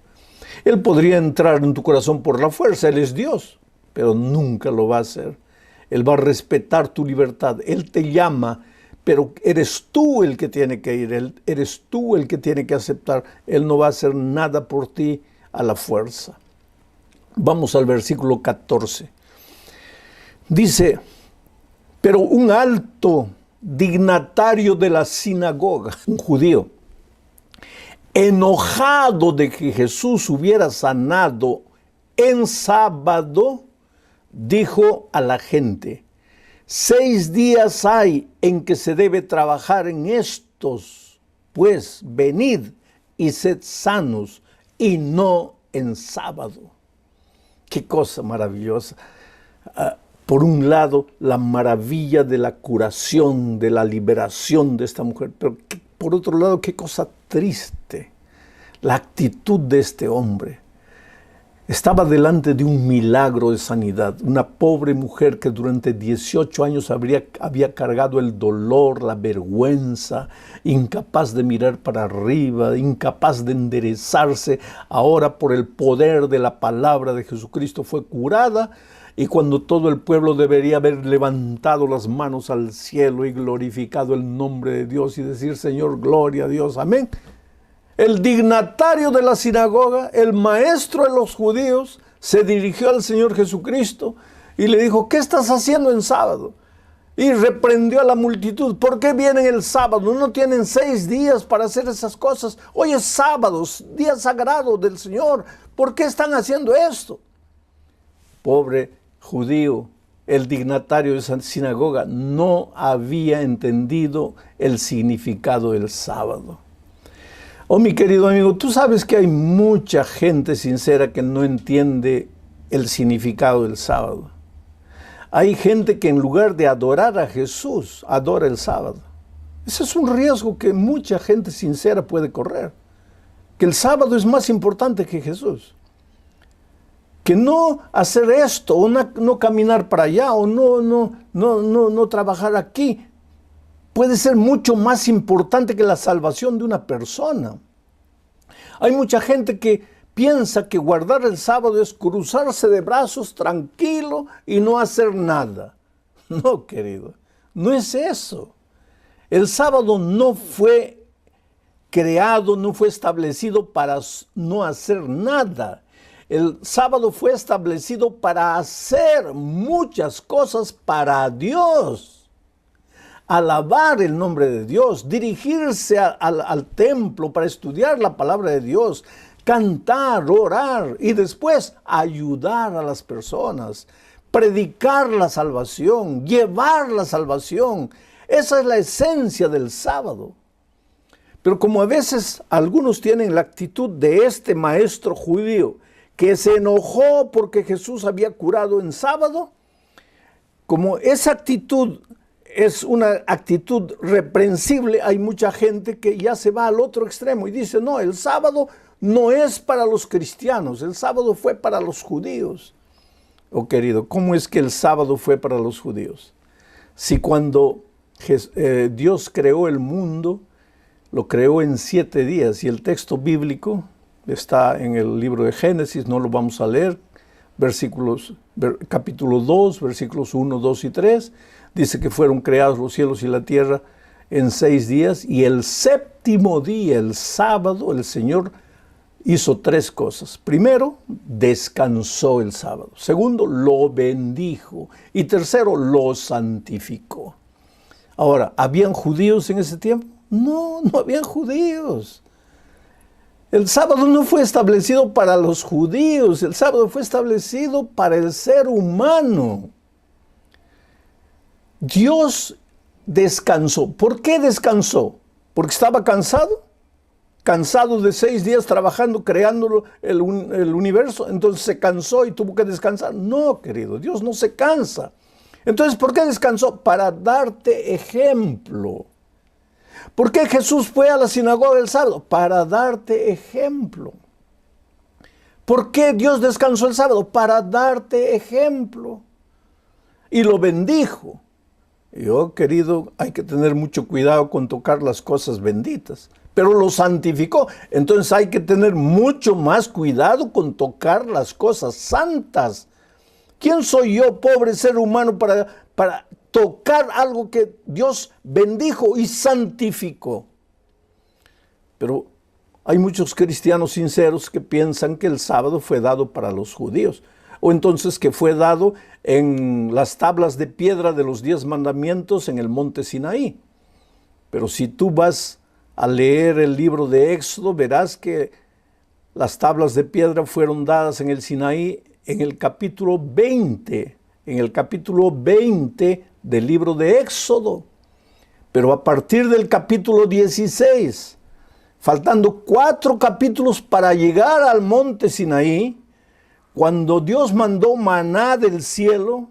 Él podría entrar en tu corazón por la fuerza, Él es Dios, pero nunca lo va a hacer. Él va a respetar tu libertad. Él te llama, pero eres tú el que tiene que ir. Eres tú el que tiene que aceptar. Él no va a hacer nada por ti a la fuerza. Vamos al versículo 14. Dice, pero un alto dignatario de la sinagoga, un judío, enojado de que Jesús hubiera sanado en sábado, dijo a la gente, 6 días hay en que se debe trabajar en estos, pues venid y sed sanos, y no en sábado. Qué cosa maravillosa. Por un lado, la maravilla de la curación, de la liberación de esta mujer, pero por otro lado, qué cosa triste, la actitud de este hombre. Estaba delante de un milagro de sanidad. Una pobre mujer que durante 18 años había cargado el dolor, la vergüenza, incapaz de mirar para arriba, incapaz de enderezarse. Ahora, por el poder de la palabra de Jesucristo, fue curada. Y cuando todo el pueblo debería haber levantado las manos al cielo y glorificado el nombre de Dios y decir: Señor, gloria a Dios, amén. El dignatario de la sinagoga, el maestro de los judíos, se dirigió al Señor Jesucristo y le dijo: ¿qué estás haciendo en sábado? Y reprendió a la multitud: ¿por qué vienen el sábado? ¿No tienen 6 días para hacer esas cosas? Hoy es sábado, día sagrado del Señor. ¿Por qué están haciendo esto? Pobre judío, el dignatario de esa sinagoga no había entendido el significado del sábado. Oh, mi querido amigo, tú sabes que hay mucha gente sincera que no entiende el significado del sábado. Hay gente que en lugar de adorar a Jesús, adora el sábado. Ese es un riesgo que mucha gente sincera puede correr. Que el sábado es más importante que Jesús. Que no hacer esto, o no caminar para allá, o no trabajar aquí, puede ser mucho más importante que la salvación de una persona. Hay mucha gente que piensa que guardar el sábado es cruzarse de brazos tranquilo y no hacer nada. No, querido, no es eso. El sábado no fue creado, no fue establecido para no hacer nada. El sábado fue establecido para hacer muchas cosas para Dios. Alabar el nombre de Dios, dirigirse al templo para estudiar la palabra de Dios, cantar, orar y después ayudar a las personas, predicar la salvación, llevar la salvación. Esa es la esencia del sábado. Pero como a veces algunos tienen la actitud de este maestro judío que se enojó porque Jesús había curado en sábado, como esa actitud es una actitud reprensible, hay mucha gente que ya se va al otro extremo y dice: no, el sábado no es para los cristianos, el sábado fue para los judíos. Oh, querido, ¿cómo es que el sábado fue para los judíos? Si cuando Dios creó el mundo, lo creó en 7 días, y el texto bíblico está en el libro de Génesis, no lo vamos a leer, capítulo 2, versículos 1, 2 y 3, dice que fueron creados los cielos y la tierra en 6 días, y el séptimo día, el sábado, el Señor hizo 3 cosas. Primero, descansó el sábado. Segundo, lo bendijo. Y tercero, lo santificó. Ahora, ¿habían judíos en ese tiempo? No, no habían judíos. El sábado no fue establecido para los judíos, el sábado fue establecido para el ser humano. Dios descansó. ¿Por qué descansó? ¿Porque estaba cansado? ¿Cansado de 6 días trabajando, creando el universo? Entonces se cansó y tuvo que descansar. No, querido, Dios no se cansa. Entonces, ¿por qué descansó? Para darte ejemplo. ¿Por qué Jesús fue a la sinagoga el sábado? Para darte ejemplo. ¿Por qué Dios descansó el sábado? Para darte ejemplo. Y lo bendijo. Y oh, querido, hay que tener mucho cuidado con tocar las cosas benditas. Pero lo santificó. Entonces hay que tener mucho más cuidado con tocar las cosas santas. ¿Quién soy yo, pobre ser humano, para tocar algo que Dios bendijo y santificó? Pero hay muchos cristianos sinceros que piensan que el sábado fue dado para los judíos, o entonces que fue dado en las tablas de piedra de los 10 mandamientos en el monte Sinaí. Pero si tú vas a leer el libro de Éxodo, verás que las tablas de piedra fueron dadas en el Sinaí en el capítulo 20, del libro de Éxodo. Pero a partir del capítulo 16, faltando 4 capítulos para llegar al monte Sinaí, cuando Dios mandó maná del cielo,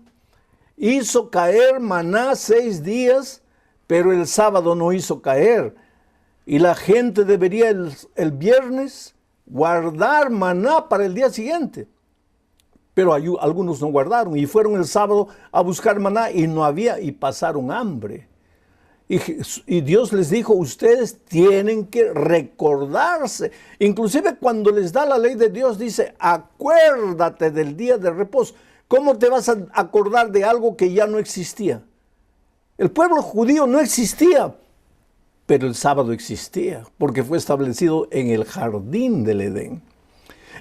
hizo caer maná 6 días, pero el sábado no hizo caer. Y la gente debería el viernes guardar maná para el día siguiente. pero algunos no guardaron y fueron el sábado a buscar maná y no había y pasaron hambre. Y Dios les dijo, ustedes tienen que recordarse. Inclusive cuando les da la ley de Dios, dice, acuérdate del día de reposo. ¿Cómo te vas a acordar de algo que ya no existía? El pueblo judío no existía, pero el sábado existía, porque fue establecido en el jardín del Edén.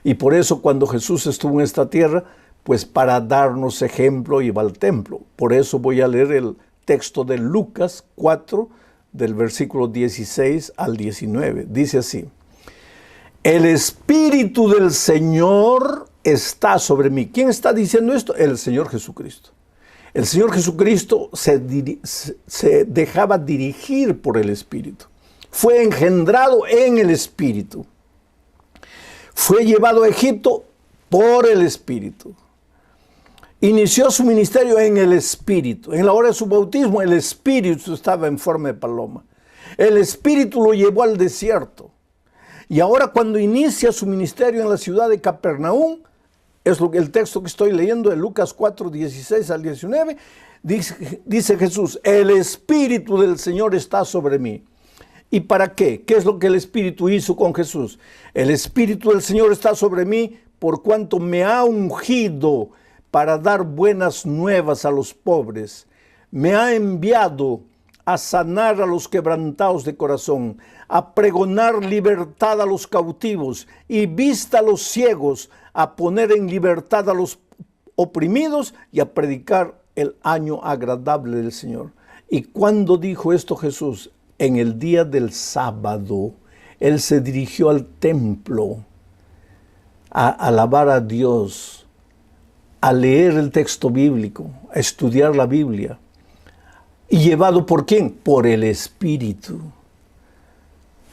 Y por eso cuando Jesús estuvo en esta tierra, pues para darnos ejemplo iba al templo. Por eso voy a leer el texto de Lucas 4, del versículo 16 al 19. Dice así: el Espíritu del Señor está sobre mí. ¿Quién está diciendo esto? El Señor Jesucristo. El Señor Jesucristo se dejaba dirigir por el Espíritu. Fue engendrado en el Espíritu. Fue llevado a Egipto por el Espíritu. Inició su ministerio en el Espíritu. En la hora de su bautismo, el Espíritu estaba en forma de paloma. El Espíritu lo llevó al desierto. Y ahora cuando inicia su ministerio en la ciudad de Capernaum, es el texto que estoy leyendo de Lucas 4, 16 al 19, dice Jesús, el Espíritu del Señor está sobre mí. ¿Y para qué? ¿Qué es lo que el Espíritu hizo con Jesús? El Espíritu del Señor está sobre mí por cuanto me ha ungido para dar buenas nuevas a los pobres. Me ha enviado a sanar a los quebrantados de corazón, a pregonar libertad a los cautivos y vista a los ciegos, a poner en libertad a los oprimidos y a predicar el año agradable del Señor. ¿Y cuándo dijo esto Jesús? En el día del sábado. Él se dirigió al templo a alabar a Dios, a leer el texto bíblico, a estudiar la Biblia. ¿Y llevado por quién? Por el Espíritu.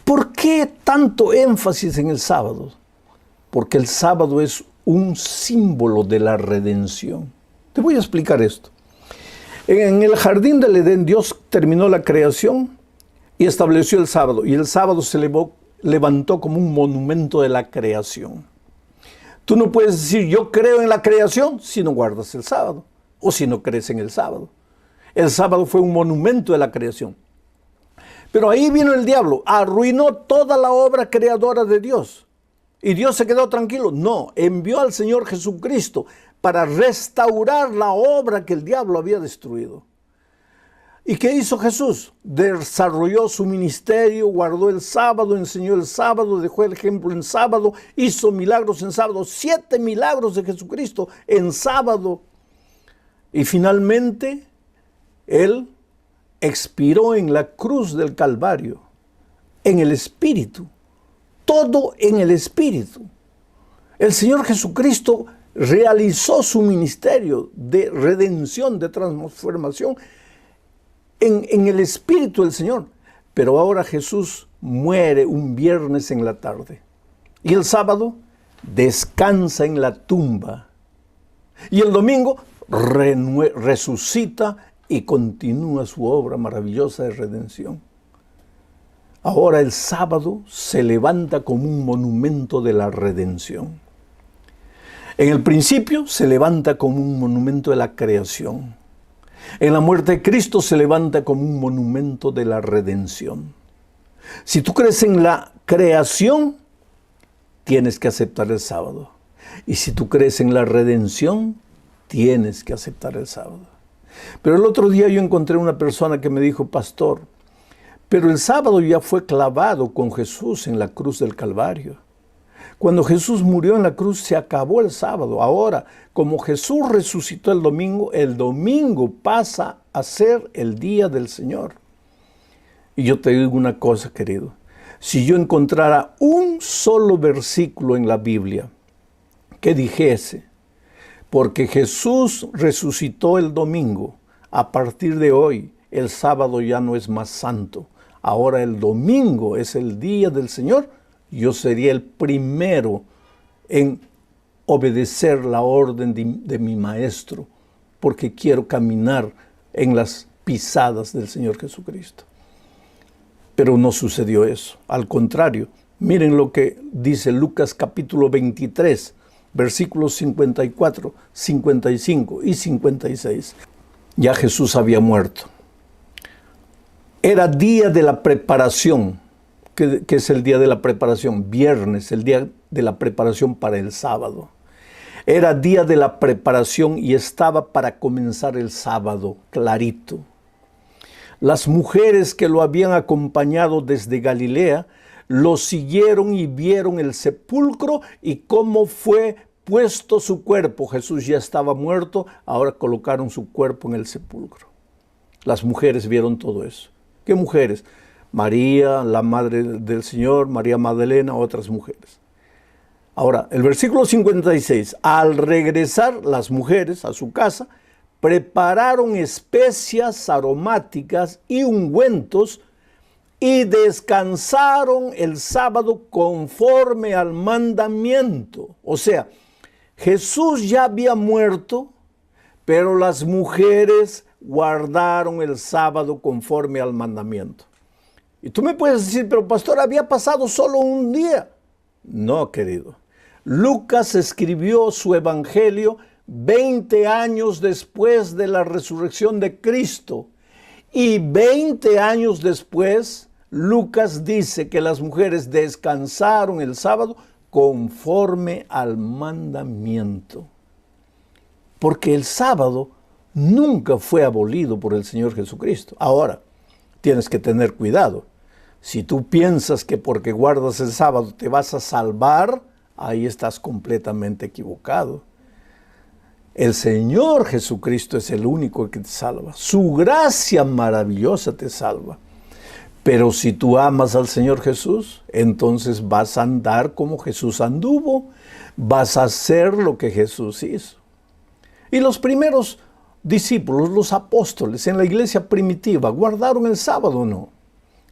¿Por qué tanto énfasis en el sábado? Porque el sábado es un símbolo de la redención. Te voy a explicar esto. En el jardín del Edén, Dios terminó la creación y estableció el sábado. Y el sábado se levantó como un monumento de la creación. Tú no puedes decir, yo creo en la creación, si no guardas el sábado, o si no crees en el sábado. El sábado fue un monumento de la creación. Pero ahí vino el diablo, arruinó toda la obra creadora de Dios. ¿Y Dios se quedó tranquilo? No, envió al Señor Jesucristo para restaurar la obra que el diablo había destruido. ¿Y qué hizo Jesús? Desarrolló su ministerio, guardó el sábado, enseñó el sábado, dejó el ejemplo en sábado, hizo milagros en sábado, 7 milagros de Jesucristo en sábado. Y finalmente, Él expiró en la cruz del Calvario, en el Espíritu, todo en el Espíritu. El Señor Jesucristo realizó su ministerio de redención, de transformación, en el Espíritu del Señor. Pero ahora Jesús muere un viernes en la tarde. Y el sábado descansa en la tumba. Y el domingo resucita y continúa su obra maravillosa de redención. Ahora el sábado se levanta como un monumento de la redención. En el principio se levanta como un monumento de la creación. En la muerte de Cristo se levanta como un monumento de la redención. Si tú crees en la creación, tienes que aceptar el sábado. Y si tú crees en la redención, tienes que aceptar el sábado. Pero el otro día yo encontré una persona que me dijo, pastor, pero el sábado ya fue clavado con Jesús en la cruz del Calvario. Cuando Jesús murió en la cruz se acabó el sábado. Ahora, como Jesús resucitó el domingo pasa a ser el día del Señor. Y yo te digo una cosa, querido. Si yo encontrara un solo versículo en la Biblia que dijese, porque Jesús resucitó el domingo, a partir de hoy el sábado ya no es más santo. Ahora el domingo es el día del Señor. Yo sería el primero en obedecer la orden de mi maestro, porque quiero caminar en las pisadas del Señor Jesucristo. Pero no sucedió eso. Al contrario, miren lo que dice Lucas capítulo 23, versículos 54, 55 y 56. Ya Jesús había muerto. Era día de la preparación. ¿Qué es el día de la preparación? Viernes, el día de la preparación para el sábado. Era día de la preparación y estaba para comenzar el sábado, clarito. Las mujeres que lo habían acompañado desde Galilea lo siguieron y vieron el sepulcro y cómo fue puesto su cuerpo. Jesús ya estaba muerto, ahora colocaron su cuerpo en el sepulcro. Las mujeres vieron todo eso. ¿Qué mujeres? María, la madre del Señor, María Magdalena, otras mujeres. Ahora, el versículo 56, al regresar las mujeres a su casa, prepararon especias aromáticas y ungüentos y descansaron el sábado conforme al mandamiento. O sea, Jesús ya había muerto, pero las mujeres guardaron el sábado conforme al mandamiento. Y tú me puedes decir, pero pastor, había pasado solo un día. No, querido. Lucas escribió su evangelio 20 años después de la resurrección de Cristo. Y 20 años después, Lucas dice que las mujeres descansaron el sábado conforme al mandamiento. Porque el sábado nunca fue abolido por el Señor Jesucristo. Ahora, tienes que tener cuidado. Si tú piensas que porque guardas el sábado te vas a salvar, ahí estás completamente equivocado. El Señor Jesucristo es el único que te salva. Su gracia maravillosa te salva. Pero si tú amas al Señor Jesús, entonces vas a andar como Jesús anduvo. Vas a hacer lo que Jesús hizo. Y los primeros discípulos, los apóstoles en la iglesia primitiva, ¿guardaron el sábado o no?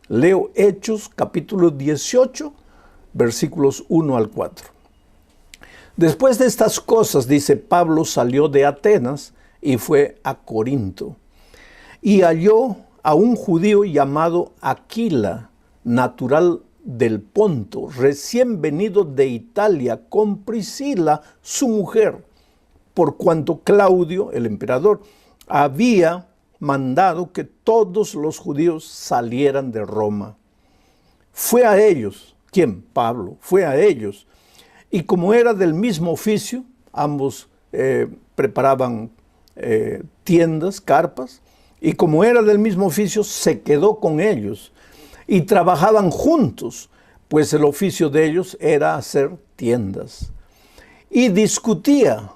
Leo Hechos capítulo 18, versículos 1 al 4. Después de estas cosas, dice, Pablo salió de Atenas y fue a Corinto. Y halló a un judío llamado Aquila, natural del Ponto, recién venido de Italia, con Priscila, su mujer, por cuanto Claudio, el emperador, había mandado que todos los judíos salieran de Roma. Fue a ellos. ¿Quién? Pablo. Fue a ellos. Y como era del mismo oficio, ambos preparaban tiendas, carpas, y como era del mismo oficio, se quedó con ellos. Y trabajaban juntos, pues el oficio de ellos era hacer tiendas. Y discutía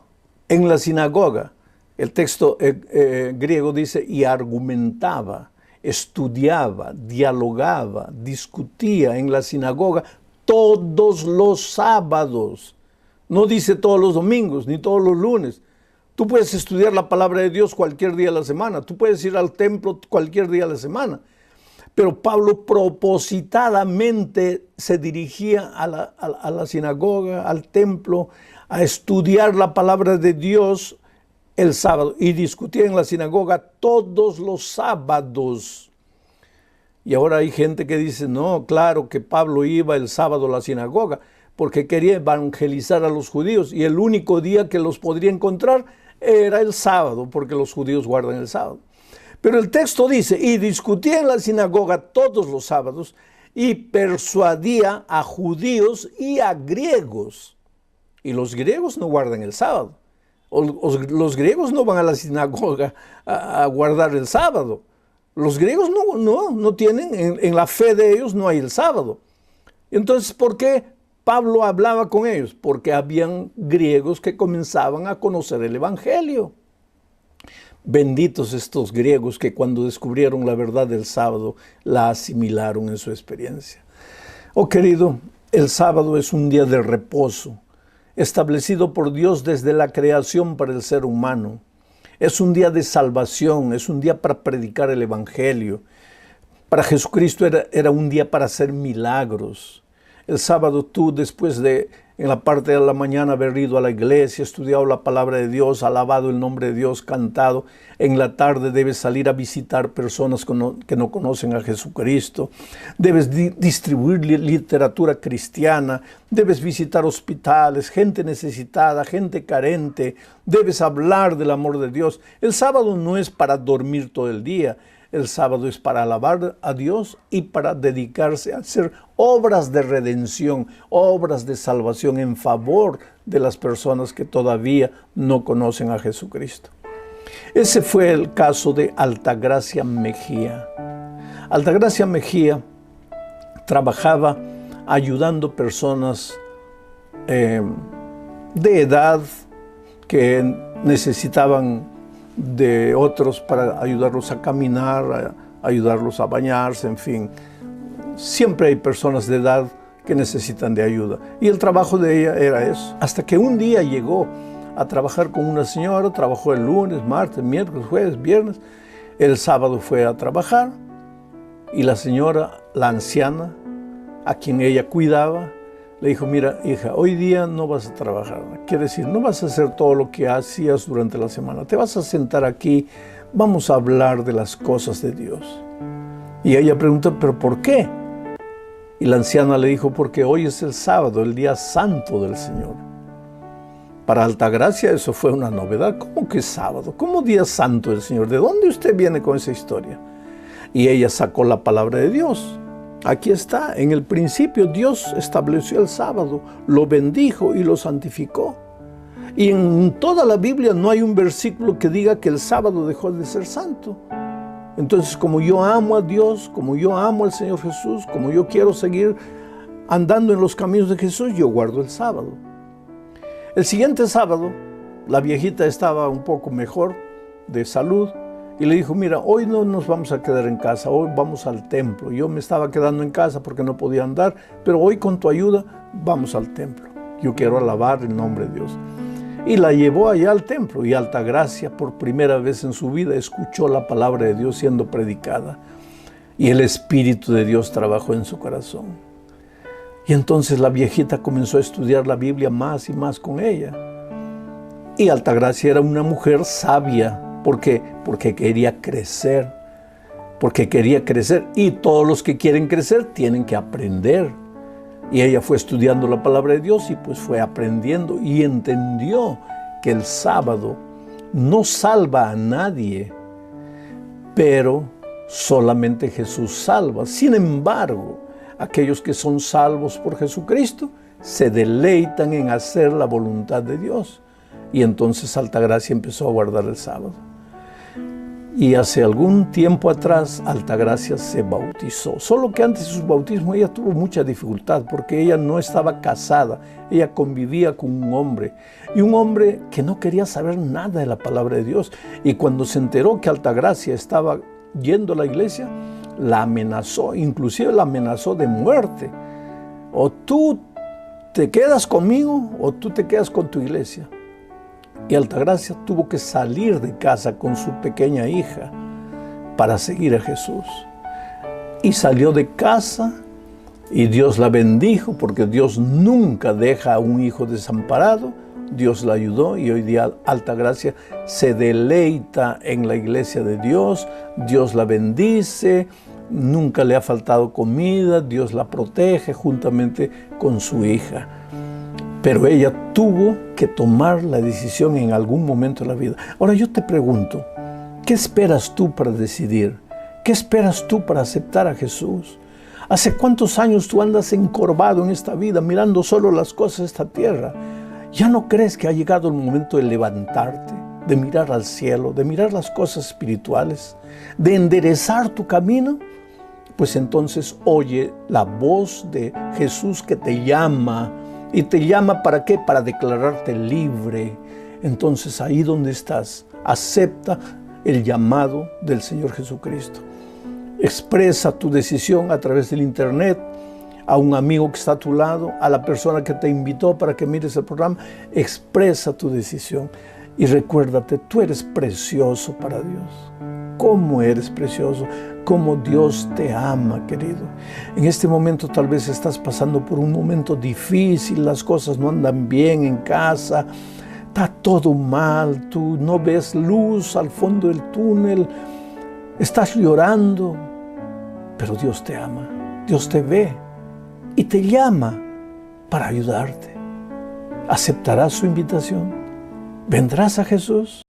en la sinagoga. El texto griego dice, y argumentaba, estudiaba, dialogaba, discutía en la sinagoga todos los sábados. No dice todos los domingos, ni todos los lunes. Tú puedes estudiar la palabra de Dios cualquier día de la semana. Tú puedes ir al templo cualquier día de la semana. Pero Pablo propositadamente se dirigía a la sinagoga, al templo, a estudiar la palabra de Dios el sábado, y discutía en la sinagoga todos los sábados. Y ahora hay gente que dice, no, claro que Pablo iba el sábado a la sinagoga porque quería evangelizar a los judíos y el único día que los podría encontrar era el sábado, porque los judíos guardan el sábado. Pero el texto dice, y discutía en la sinagoga todos los sábados y persuadía a judíos y a griegos. Y los griegos no guardan el sábado. Los griegos no van a la sinagoga a guardar el sábado. Los griegos no tienen, en la fe de ellos no hay el sábado. Entonces, ¿por qué Pablo hablaba con ellos? Porque habían griegos que comenzaban a conocer el evangelio. Benditos estos griegos que cuando descubrieron la verdad del sábado, la asimilaron en su experiencia. Oh querido, el sábado es un día de reposo, establecido por Dios desde la creación para el ser humano. Es un día de salvación, es un día para predicar el evangelio. Para Jesucristo era un día para hacer milagros. El sábado tú, después de en la parte de la mañana haber ido a la iglesia, estudiado la palabra de Dios, alabado el nombre de Dios, cantado. En la tarde debes salir a visitar personas que no conocen a Jesucristo. Debes distribuir literatura cristiana. Debes visitar hospitales, gente necesitada, gente carente. Debes hablar del amor de Dios. El sábado no es para dormir todo el día. El sábado es para alabar a Dios y para dedicarse a hacer obras de redención, obras de salvación en favor de las personas que todavía no conocen a Jesucristo. Ese fue el caso de Altagracia Mejía. Altagracia Mejía trabajaba ayudando personas de edad que necesitaban de otros para ayudarlos a caminar, ayudarlos a bañarse, en fin. Siempre hay personas de edad que necesitan de ayuda. Y el trabajo de ella era eso. Hasta que un día llegó a trabajar con una señora, trabajó el lunes, martes, miércoles, jueves, viernes. El sábado fue a trabajar y la señora, la anciana, a quien ella cuidaba, le dijo: mira, hija, hoy día no vas a trabajar. Quiere decir, no vas a hacer todo lo que hacías durante la semana. Te vas a sentar aquí, vamos a hablar de las cosas de Dios. Y ella preguntó: ¿pero por qué? Y la anciana le dijo: porque hoy es el sábado, el día santo del Señor. Para Altagracia eso fue una novedad. ¿Cómo que sábado? ¿Cómo día santo del Señor? ¿De dónde usted viene con esa historia? Y ella sacó la palabra de Dios. Aquí está, en el principio Dios estableció el sábado, lo bendijo y lo santificó. Y en toda la Biblia no hay un versículo que diga que el sábado dejó de ser santo. Entonces, como yo amo a Dios, como yo amo al Señor Jesús, como yo quiero seguir andando en los caminos de Jesús, yo guardo el sábado. El siguiente sábado, la viejita estaba un poco mejor de salud. Y le dijo: mira, hoy no nos vamos a quedar en casa, hoy vamos al templo. Yo me estaba quedando en casa porque no podía andar, pero hoy con tu ayuda vamos al templo. Yo quiero alabar el nombre de Dios. Y la llevó allá al templo y Altagracia por primera vez en su vida escuchó la palabra de Dios siendo predicada. Y el Espíritu de Dios trabajó en su corazón. Y entonces la viejita comenzó a estudiar la Biblia más y más con ella. Y Altagracia era una mujer sabia. ¿Por qué? Porque quería crecer. Porque quería crecer. Y todos los que quieren crecer tienen que aprender. Y ella fue estudiando la palabra de Dios y pues fue aprendiendo y entendió que el sábado no salva a nadie, pero solamente Jesús salva. Sin embargo, aquellos que son salvos por Jesucristo se deleitan en hacer la voluntad de Dios. Y entonces Altagracia empezó a guardar el sábado. Y hace algún tiempo atrás Altagracia se bautizó. Solo que antes de su bautismo ella tuvo mucha dificultad porque ella no estaba casada. Ella convivía con un hombre. Y un hombre que no quería saber nada de la palabra de Dios. Y cuando se enteró que Altagracia estaba yendo a la iglesia, la amenazó. Inclusive la amenazó de muerte. O tú te quedas conmigo o tú te quedas con tu iglesia. Y Altagracia tuvo que salir de casa con su pequeña hija para seguir a Jesús. Y salió de casa y Dios la bendijo porque Dios nunca deja a un hijo desamparado. Dios la ayudó y hoy día Altagracia se deleita en la iglesia de Dios. Dios la bendice, nunca le ha faltado comida, Dios la protege juntamente con su hija. Pero ella tuvo que tomar la decisión en algún momento de la vida. Ahora yo te pregunto, ¿qué esperas tú para decidir? ¿Qué esperas tú para aceptar a Jesús? ¿Hace cuántos años tú andas encorvado en esta vida, mirando solo las cosas de esta tierra? ¿Ya no crees que ha llegado el momento de levantarte, de mirar al cielo, de mirar las cosas espirituales, de enderezar tu camino? Pues entonces oye la voz de Jesús que te llama. ¿Y te llama para qué? Para declararte libre. Entonces ahí donde estás, acepta el llamado del Señor Jesucristo. Expresa tu decisión a través del internet, a un amigo que está a tu lado, a la persona que te invitó para que mires el programa. Expresa tu decisión y recuérdate, tú eres precioso para Dios. ¿Cómo eres precioso? cómo Dios te ama, querido. En este momento tal vez estás pasando por un momento difícil, las cosas no andan bien en casa, está todo mal, tú no ves luz al fondo del túnel, estás llorando, pero Dios te ama, Dios te ve y te llama para ayudarte. ¿Aceptarás su invitación? ¿Vendrás a Jesús?